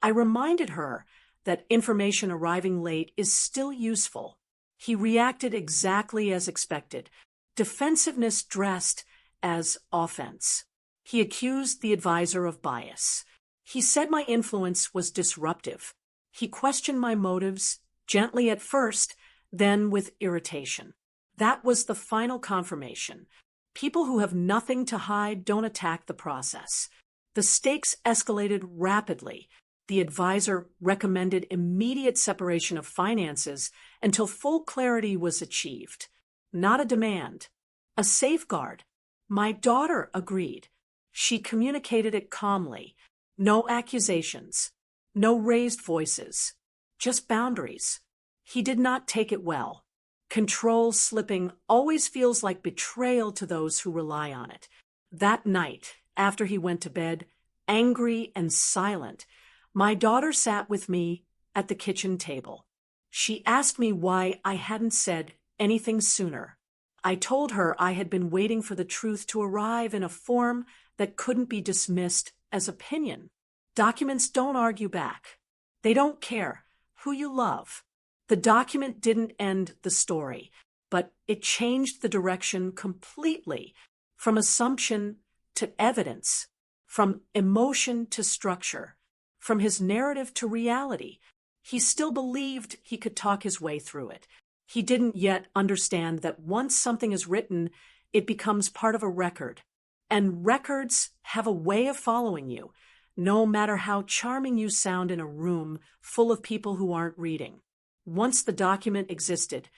I reminded her that information arriving late is still useful. He reacted exactly as expected. Defensiveness dressed as offense. He accused the advisor of bias. He said my influence was disruptive. He questioned my motives, gently at first, then with irritation. That was the final confirmation. People who have nothing to hide don't attack the process. The stakes escalated rapidly. The advisor recommended immediate separation of finances until full clarity was achieved. Not a demand, a safeguard. My daughter agreed. She communicated it calmly. No accusations, no raised voices, just boundaries. He did not take it well. Control slipping always feels like betrayal to those who rely on it. That night, after he went to bed, angry and silent, my daughter sat with me at the kitchen table. She asked me why I hadn't said anything sooner. I told her I had been waiting for the truth to arrive in a form that couldn't be dismissed as opinion. Documents don't argue back. They don't care who you love. The document didn't end the story, but it changed the direction completely, from assumption to evidence, from emotion to structure, from his narrative to reality. He still believed he could talk his way through it. He didn't yet understand that once something is written, it becomes part of a record. And records have a way of following you, no matter how charming you sound in a room full of people who aren't reading. Once the document existed,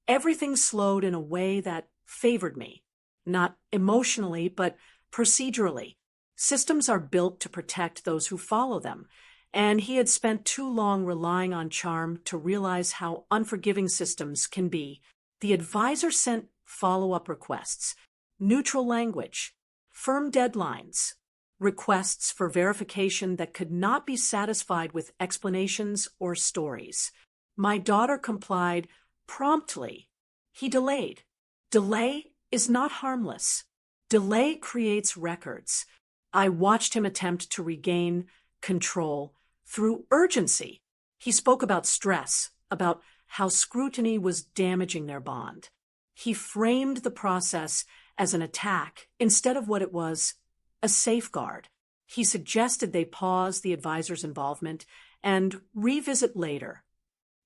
everything slowed in a way that favored me. Not emotionally, but procedurally. Systems are built to protect those who follow them, and he had spent too long relying on charm to realize how unforgiving systems can be. The advisor sent follow-up requests, neutral language, firm deadlines, requests for verification that could not be satisfied with explanations or stories. My daughter complied promptly. He delayed. Delay is not harmless. Delay creates records. I watched him attempt to regain control through urgency. He spoke about stress, about how scrutiny was damaging their bond. He framed the process as an attack instead of what it was, a safeguard. He suggested they pause the advisor's involvement and revisit later.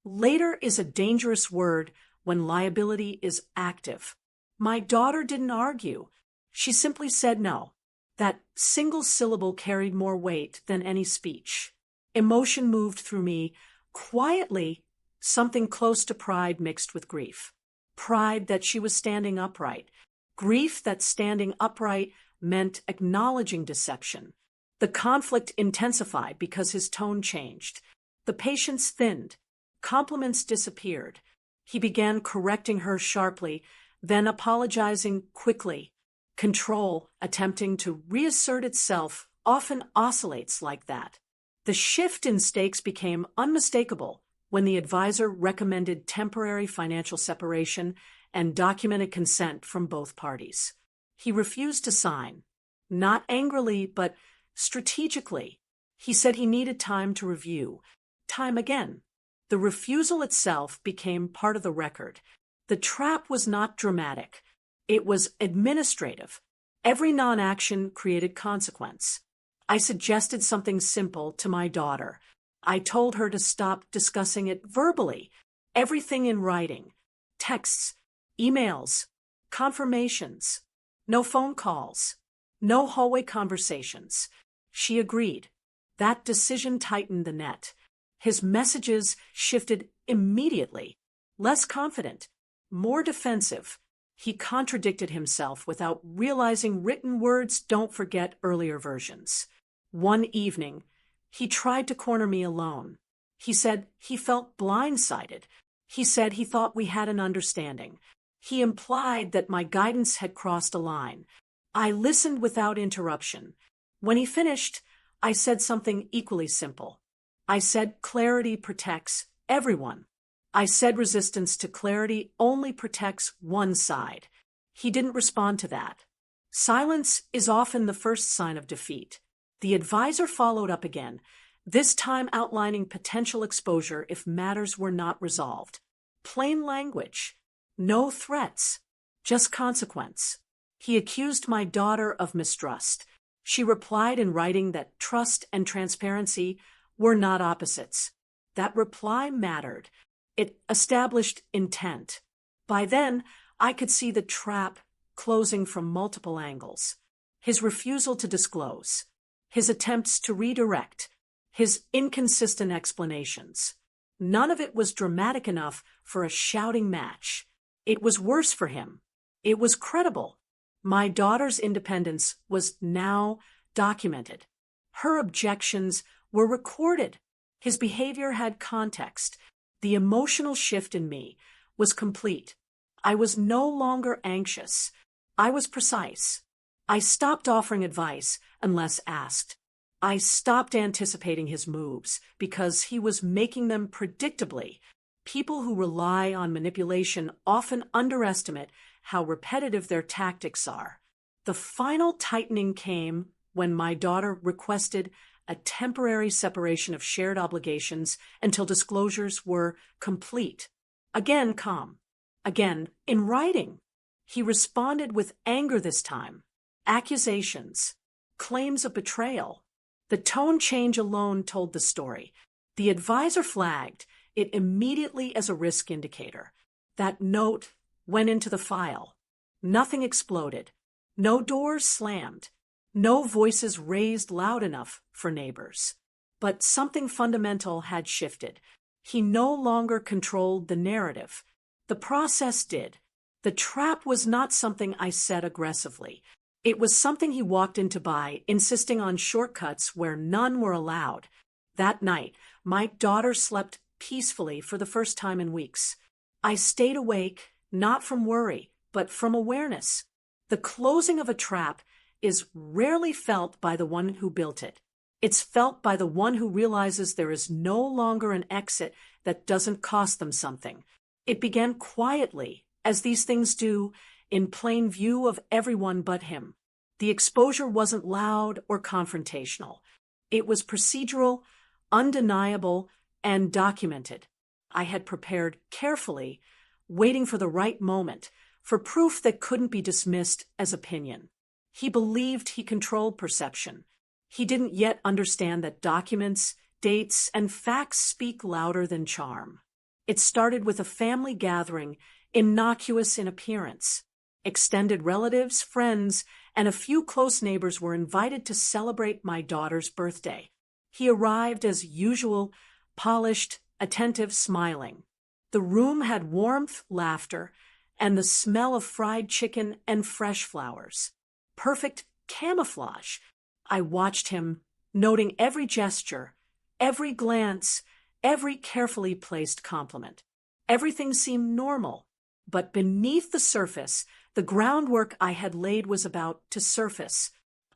Later is a dangerous word when liability is active. My daughter didn't argue. She simply said no. That single syllable carried more weight than any speech. Emotion moved through me, quietly, something close to pride mixed with grief. Pride that she was standing upright. Grief that standing upright meant acknowledging deception. The conflict intensified because his tone changed. The patience thinned. Compliments disappeared. He began correcting her sharply, then apologizing quickly. Control, attempting to reassert itself, often oscillates like that. The shift in stakes became unmistakable when the advisor recommended temporary financial separation and documented consent from both parties. He refused to sign, not angrily, but strategically. He said he needed time to review. Time again. The refusal itself became part of the record. The trap was not dramatic. It was administrative. Every non-action created consequence. I suggested something simple to my daughter. I told her to stop discussing it verbally. Everything in writing. Texts, emails, confirmations. No phone calls. No hallway conversations. She agreed. That decision tightened the net. His messages shifted immediately. Less confident. More defensive. He contradicted himself without realizing written words don't forget earlier versions. One evening, he tried to corner me alone. He said he felt blindsided. He said he thought we had an understanding. He implied that my guidance had crossed a line. I listened without interruption. When he finished, I said something equally simple. I said clarity protects everyone. I said resistance to clarity only protects one side. He didn't respond to that. Silence is often the first sign of defeat. The advisor followed up again, this time outlining potential exposure if matters were not resolved. Plain language. No threats. Just consequence. He accused my daughter of mistrust. She replied in writing that trust and transparency were not opposites. That reply mattered. It established intent. By then, I could see the trap closing from multiple angles. His refusal to disclose. His attempts to redirect. His inconsistent explanations. None of it was dramatic enough for a shouting match. It was worse for him. It was credible. My daughter's independence was now documented. Her objections were recorded. His behavior had context. The emotional shift in me was complete. I was no longer anxious. I was precise. I stopped offering advice unless asked. I stopped anticipating his moves because he was making them predictably. People who rely on manipulation often underestimate how repetitive their tactics are. The final tightening came when my daughter requested a temporary separation of shared obligations until disclosures were complete. Again, calm. Again, in writing. He responded with anger this time. Accusations. Claims of betrayal. The tone change alone told the story. The advisor flagged it immediately as a risk indicator. That note went into the file. Nothing exploded. No doors slammed. No voices raised loud enough for neighbors. But something fundamental had shifted. He no longer controlled the narrative. The process did. The trap was not something I set aggressively. It was something he walked into by, insisting on shortcuts where none were allowed. That night, my daughter slept peacefully for the first time in weeks. I stayed awake, not from worry, but from awareness. The closing of a trap is rarely felt by the one who built it. It's felt by the one who realizes there is no longer an exit that doesn't cost them something. It began quietly, as these things do, in plain view of everyone but him. The exposure wasn't loud or confrontational. It was procedural, undeniable, and documented. I had prepared carefully, waiting for the right moment, for proof that couldn't be dismissed as opinion. He believed he controlled perception. He didn't yet understand that documents, dates, and facts speak louder than charm. It started with a family gathering, innocuous in appearance. Extended relatives, friends, and a few close neighbors were invited to celebrate my daughter's birthday. He arrived as usual, polished, attentive, smiling. The room had warmth, laughter, and the smell of fried chicken and fresh flowers. Perfect camouflage. I watched him, noting every gesture, every glance, every carefully placed compliment. Everything seemed normal, but beneath the surface, the groundwork I had laid was about to surface.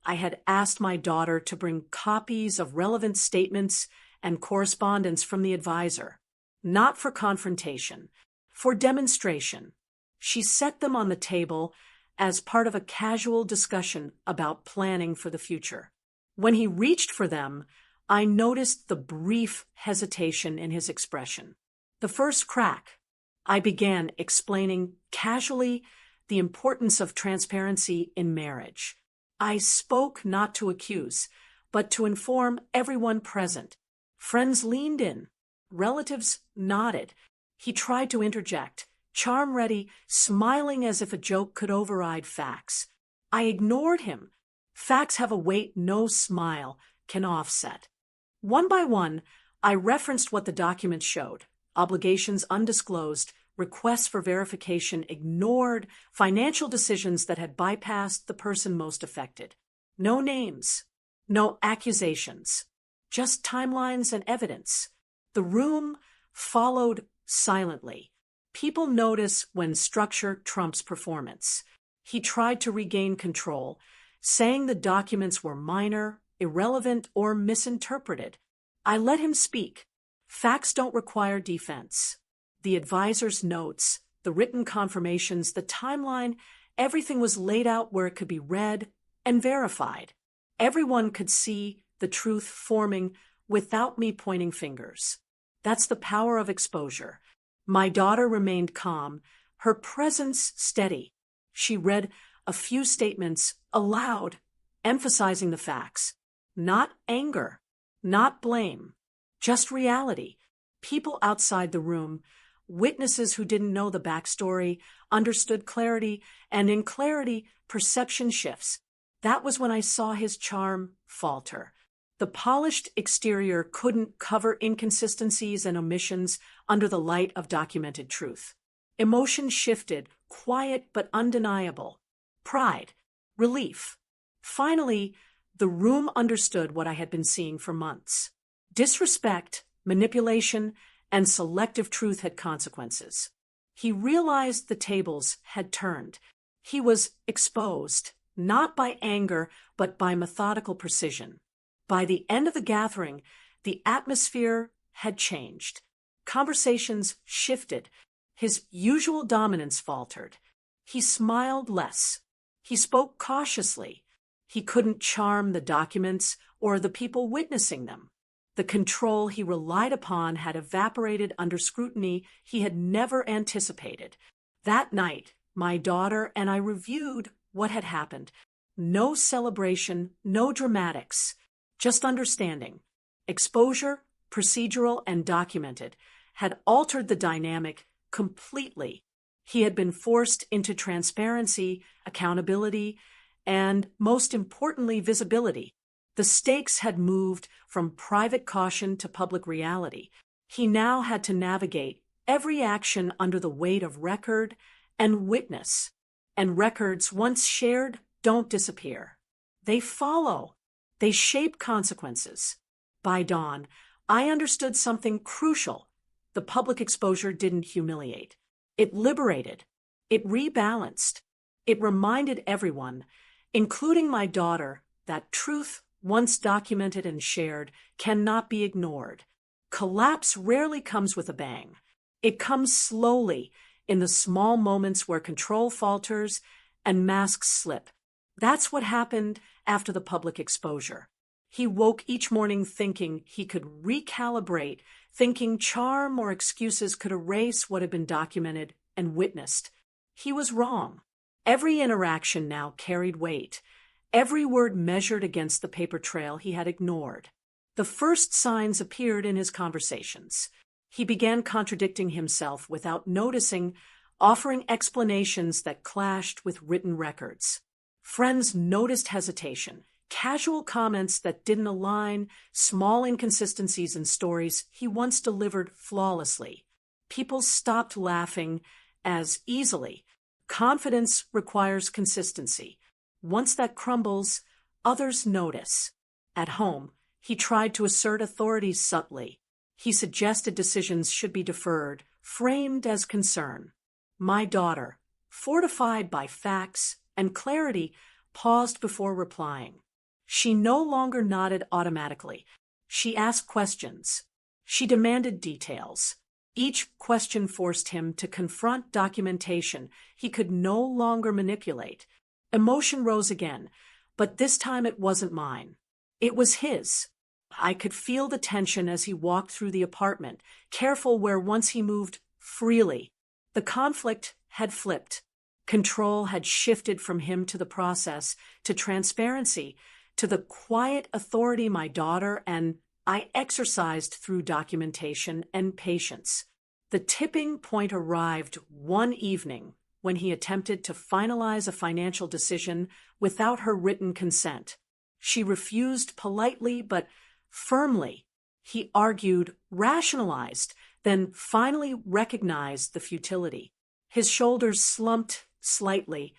I had asked my daughter to bring copies of relevant statements and correspondence from the advisor, not for confrontation, for demonstration. She set them on the table as part of a casual discussion about planning for the future. When he reached for them, I noticed the brief hesitation in his expression. The first crack. I began explaining casually the importance of transparency in marriage. I spoke not to accuse, but to inform everyone present. Friends leaned in. Relatives nodded. He tried to interject, charm-ready, smiling as if a joke could override facts. I ignored him. Facts have a weight no smile can offset. One by one, I referenced what the documents showed: obligations undisclosed, requests for verification ignored, financial decisions that had bypassed the person most affected. No names, no accusations, just timelines and evidence. The room followed silently. People notice when structure trumps performance. He tried to regain control, saying the documents were minor, irrelevant, or misinterpreted. I let him speak. Facts don't require defense. The advisor's notes, the written confirmations, the timeline, everything was laid out where it could be read and verified. Everyone could see the truth forming without me pointing fingers. That's the power of exposure. My daughter remained calm, her presence steady. She read a few statements aloud, emphasizing the facts. Not anger, not blame, just reality. People outside the room, witnesses who didn't know the backstory, understood clarity, and in clarity, perception shifts. That was when I saw his charm falter. The polished exterior couldn't cover inconsistencies and omissions under the light of documented truth. Emotion shifted, quiet but undeniable. Pride, relief. Finally, the room understood what I had been seeing for months. Disrespect, manipulation, and selective truth had consequences. He realized the tables had turned. He was exposed, not by anger, but by methodical precision. By the end of the gathering, the atmosphere had changed. Conversations shifted. His usual dominance faltered. He smiled less. He spoke cautiously. He couldn't charm the documents or the people witnessing them. The control he relied upon had evaporated under scrutiny he had never anticipated. That night, my daughter and I reviewed what had happened. No celebration, no dramatics, just understanding. Exposure, procedural and documented, had altered the dynamic completely. He had been forced into transparency, accountability, and, most importantly, visibility. The stakes had moved from private caution to public reality. He now had to navigate every action under the weight of record and witness. And records, once shared, don't disappear. They follow. They shape consequences. By dawn, I understood something crucial. The public exposure didn't humiliate. It liberated. It rebalanced. It reminded everyone, including my daughter, that truth, once documented and shared, cannot be ignored. Collapse rarely comes with a bang. It comes slowly, in the small moments where control falters and masks slip. That's what happened after the public exposure. He woke each morning thinking he could recalibrate, thinking charm or excuses could erase what had been documented and witnessed. He was wrong. Every interaction now carried weight. Every word measured against the paper trail he had ignored. The first signs appeared in his conversations. He began contradicting himself without noticing, offering explanations that clashed with written records. Friends noticed hesitation, casual comments that didn't align, small inconsistencies in stories he once delivered flawlessly. People stopped laughing as easily. Confidence requires consistency. Once that crumbles, others notice. At home, he tried to assert authority subtly. He suggested decisions should be deferred, framed as concern. My daughter, fortified by facts and clarity, paused before replying. She no longer nodded automatically. She asked questions. She demanded details. Each question forced him to confront documentation he could no longer manipulate. Emotion rose again, but this time it wasn't mine. It was his. I could feel the tension as he walked through the apartment, careful where once he moved freely. The conflict had flipped. Control had shifted from him to the process, to transparency, to the quiet authority my daughter and I exercised through documentation and patience. The tipping point arrived one evening when he attempted to finalize a financial decision without her written consent. She refused politely but firmly. He argued, rationalized, then finally recognized the futility. His shoulders slumped slightly,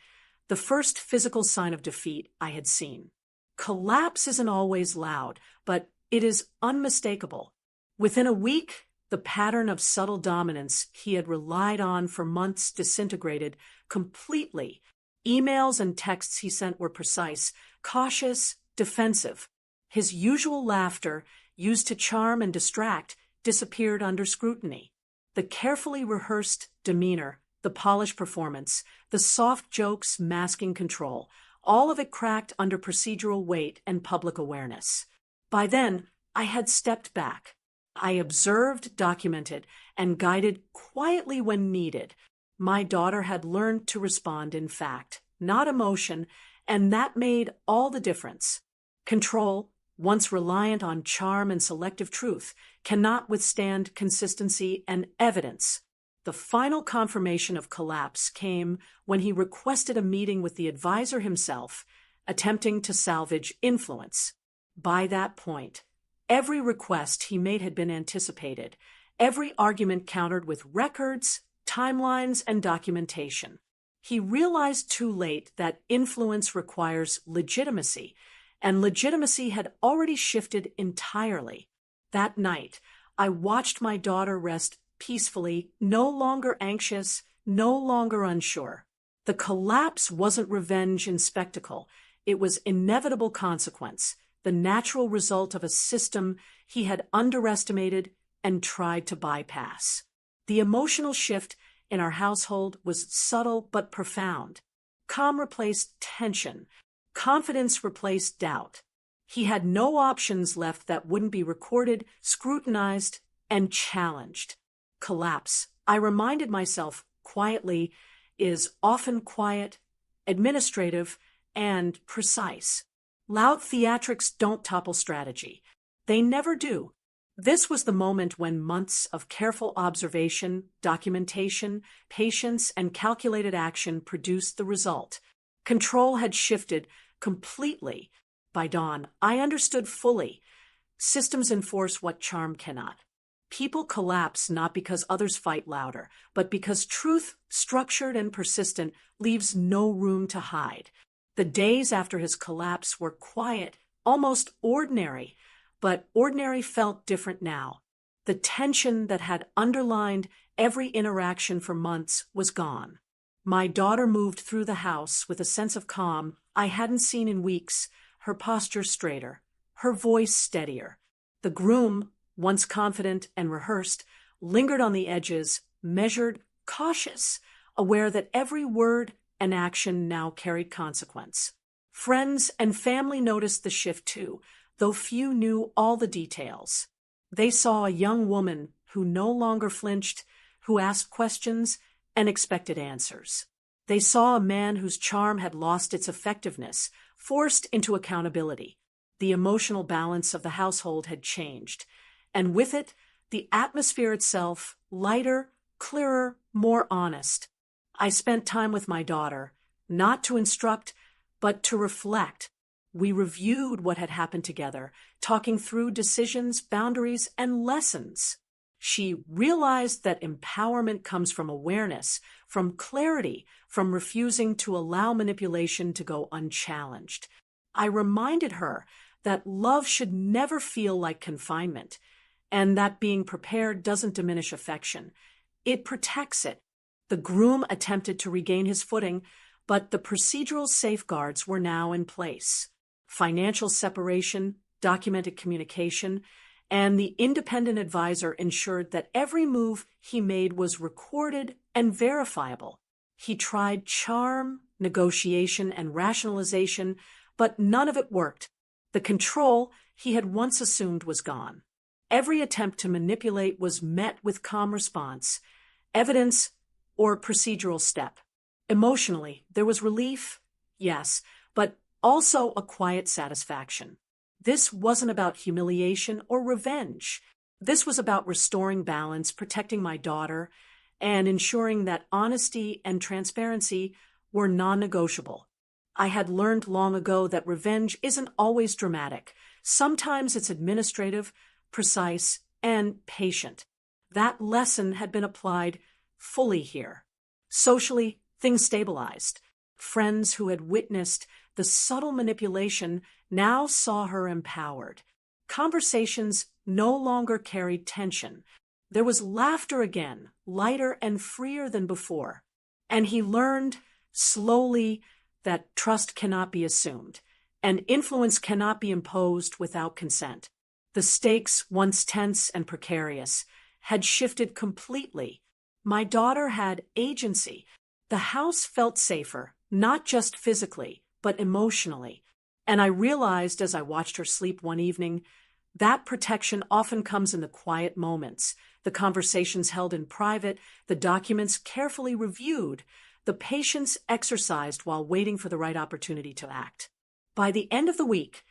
the first physical sign of defeat I had seen. Collapse isn't always loud, but it is unmistakable. Within a week, the pattern of subtle dominance he had relied on for months disintegrated completely. Emails and texts he sent were precise, cautious, defensive. His usual laughter, used to charm and distract, disappeared under scrutiny. The carefully rehearsed demeanor, the polished performance, the soft jokes masking control, all of it cracked under procedural weight and public awareness. By then, I had stepped back. I observed, documented, and guided quietly when needed. My daughter had learned to respond in fact, not emotion, and that made all the difference. Control, once reliant on charm and selective truth, cannot withstand consistency and evidence. The final confirmation of collapse came when he requested a meeting with the advisor himself, attempting to salvage influence. By that point, every request he made had been anticipated, every argument countered with records, timelines, and documentation. He realized too late that influence requires legitimacy, and legitimacy had already shifted entirely. That night, I watched my daughter rest peacefully, no longer anxious, no longer unsure. The collapse wasn't revenge in spectacle. It was inevitable consequence, the natural result of a system he had underestimated and tried to bypass. The emotional shift in our household was subtle but profound. Calm replaced tension. Confidence replaced doubt. He had no options left that wouldn't be recorded, scrutinized, and challenged. Collapse, I reminded myself quietly, is often quiet, administrative, and precise. Loud theatrics don't topple strategy. They never do. This was the moment when months of careful observation, documentation, patience, and calculated action produced the result. Control had shifted completely. By dawn, I understood fully. Systems enforce what charm cannot. People collapse not because others fight louder, but because truth, structured and persistent, leaves no room to hide. The days after his collapse were quiet, almost ordinary, but ordinary felt different now. The tension that had underlined every interaction for months was gone. My daughter moved through the house with a sense of calm I hadn't seen in weeks, her posture straighter, her voice steadier. The groom, once confident and rehearsed, lingered on the edges, measured, cautious, aware that every word and action now carried consequence. Friends and family noticed the shift too, though few knew all the details. They saw a young woman who no longer flinched, who asked questions and expected answers. They saw a man whose charm had lost its effectiveness, forced into accountability. The emotional balance of the household had changed, and with it, the atmosphere itself, lighter, clearer, more honest. I spent time with my daughter, not to instruct, but to reflect. We reviewed what had happened together, talking through decisions, boundaries, and lessons. She realized that empowerment comes from awareness, from clarity, from refusing to allow manipulation to go unchallenged. I reminded her that love should never feel like confinement, and that being prepared doesn't diminish affection. It protects it. The groom attempted to regain his footing, but the procedural safeguards were now in place. Financial separation, documented communication, and the independent advisor ensured that every move he made was recorded and verifiable. He tried charm, negotiation, and rationalization, but none of it worked. The control he had once assumed was gone. Every attempt to manipulate was met with calm response, evidence, or procedural step. Emotionally, there was relief, yes, but also a quiet satisfaction. This wasn't about humiliation or revenge. This was about restoring balance, protecting my daughter, and ensuring that honesty and transparency were non-negotiable. I had learned long ago that revenge isn't always dramatic. Sometimes it's administrative, precise, and patient. That lesson had been applied fully here. Socially, things stabilized. Friends who had witnessed the subtle manipulation now saw her empowered. Conversations no longer carried tension. There was laughter again, lighter and freer than before. And he learned, slowly, that trust cannot be assumed, and influence cannot be imposed without consent. The stakes, once tense and precarious, had shifted completely. My daughter had agency. The house felt safer, not just physically, but emotionally. And I realized as I watched her sleep one evening, that protection often comes in the quiet moments, the conversations held in private, the documents carefully reviewed, the patience exercised while waiting for the right opportunity to act. By the end of the week,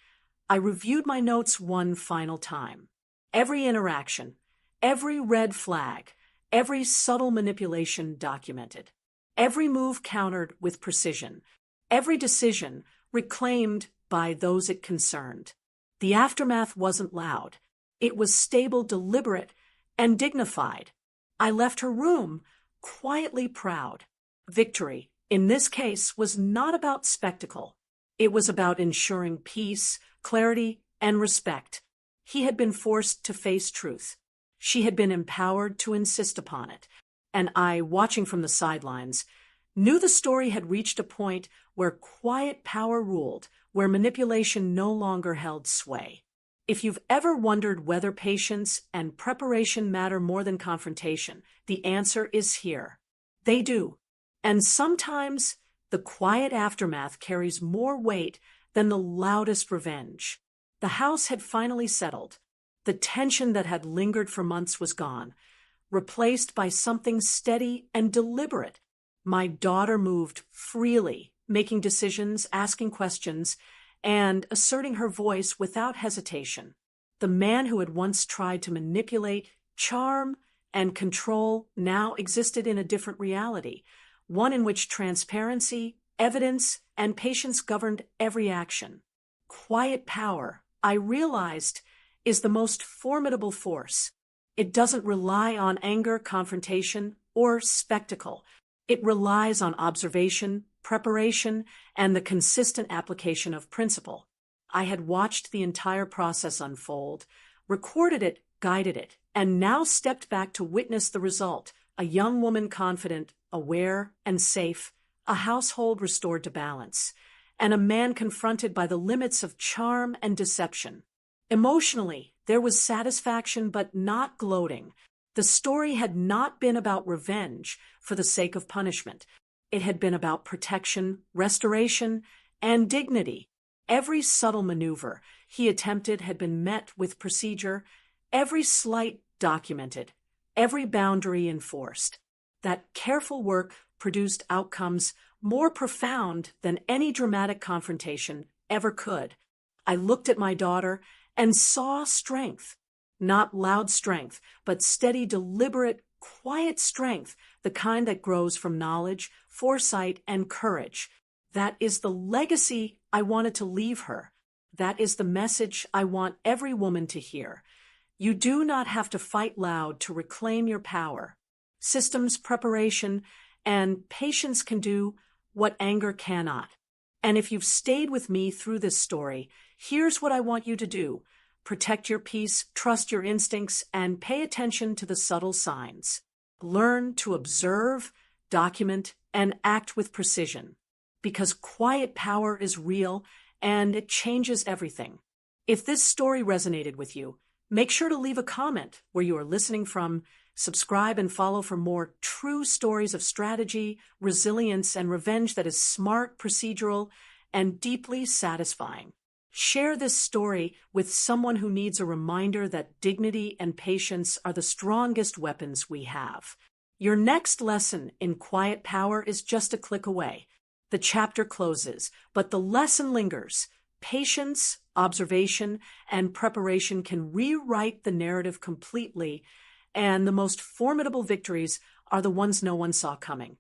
I reviewed my notes one final time. Every interaction, every red flag, every subtle manipulation documented. Every move countered with precision. Every decision reclaimed by those it concerned. The aftermath wasn't loud. It was stable, deliberate, and dignified. I left her room quietly proud. Victory, in this case, was not about spectacle. It was about ensuring peace, clarity, and respect. He had been forced to face truth. She had been empowered to insist upon it. And I, watching from the sidelines, knew the story had reached a point where quiet power ruled, where manipulation no longer held sway. If you've ever wondered whether patience and preparation matter more than confrontation, the answer is here. They do. And sometimes the quiet aftermath carries more weight than the loudest revenge. The house had finally settled. The tension that had lingered for months was gone, replaced by something steady and deliberate. My daughter moved freely, making decisions, asking questions, and asserting her voice without hesitation. The man who had once tried to manipulate, charm, and control now existed in a different reality, one in which transparency, evidence, and patience governed every action. Quiet power, I realized, is the most formidable force. It doesn't rely on anger, confrontation, or spectacle. It relies on observation, preparation, and the consistent application of principle. I had watched the entire process unfold, recorded it, guided it, and now stepped back to witness the result: a young woman confident, aware, and safe, a household restored to balance, and a man confronted by the limits of charm and deception. Emotionally, there was satisfaction but not gloating. The story had not been about revenge for the sake of punishment. It had been about protection, restoration, and dignity. Every subtle maneuver he attempted had been met with procedure, every slight documented, every boundary enforced. That careful work produced outcomes more profound than any dramatic confrontation ever could. I looked at my daughter and saw strength. Not loud strength, but steady, deliberate, quiet strength, the kind that grows from knowledge, foresight, and courage. That is the legacy I wanted to leave her. That is the message I want every woman to hear. You do not have to fight loud to reclaim your power. Systems, preparation, and patience can do what anger cannot. And if you've stayed with me through this story, here's what I want you to do. Protect your peace, trust your instincts, and pay attention to the subtle signs. Learn to observe, document, and act with precision. Because quiet power is real, and it changes everything. If this story resonated with you, make sure to leave a comment where you are listening from. Subscribe and follow for more true stories of strategy, resilience, and revenge that is smart, procedural, and deeply satisfying. Share this story with someone who needs a reminder that dignity and patience are the strongest weapons we have. Your next lesson in quiet power is just a click away. The chapter closes, but the lesson lingers. Patience, observation, and preparation can rewrite the narrative completely, and the most formidable victories are the ones no one saw coming.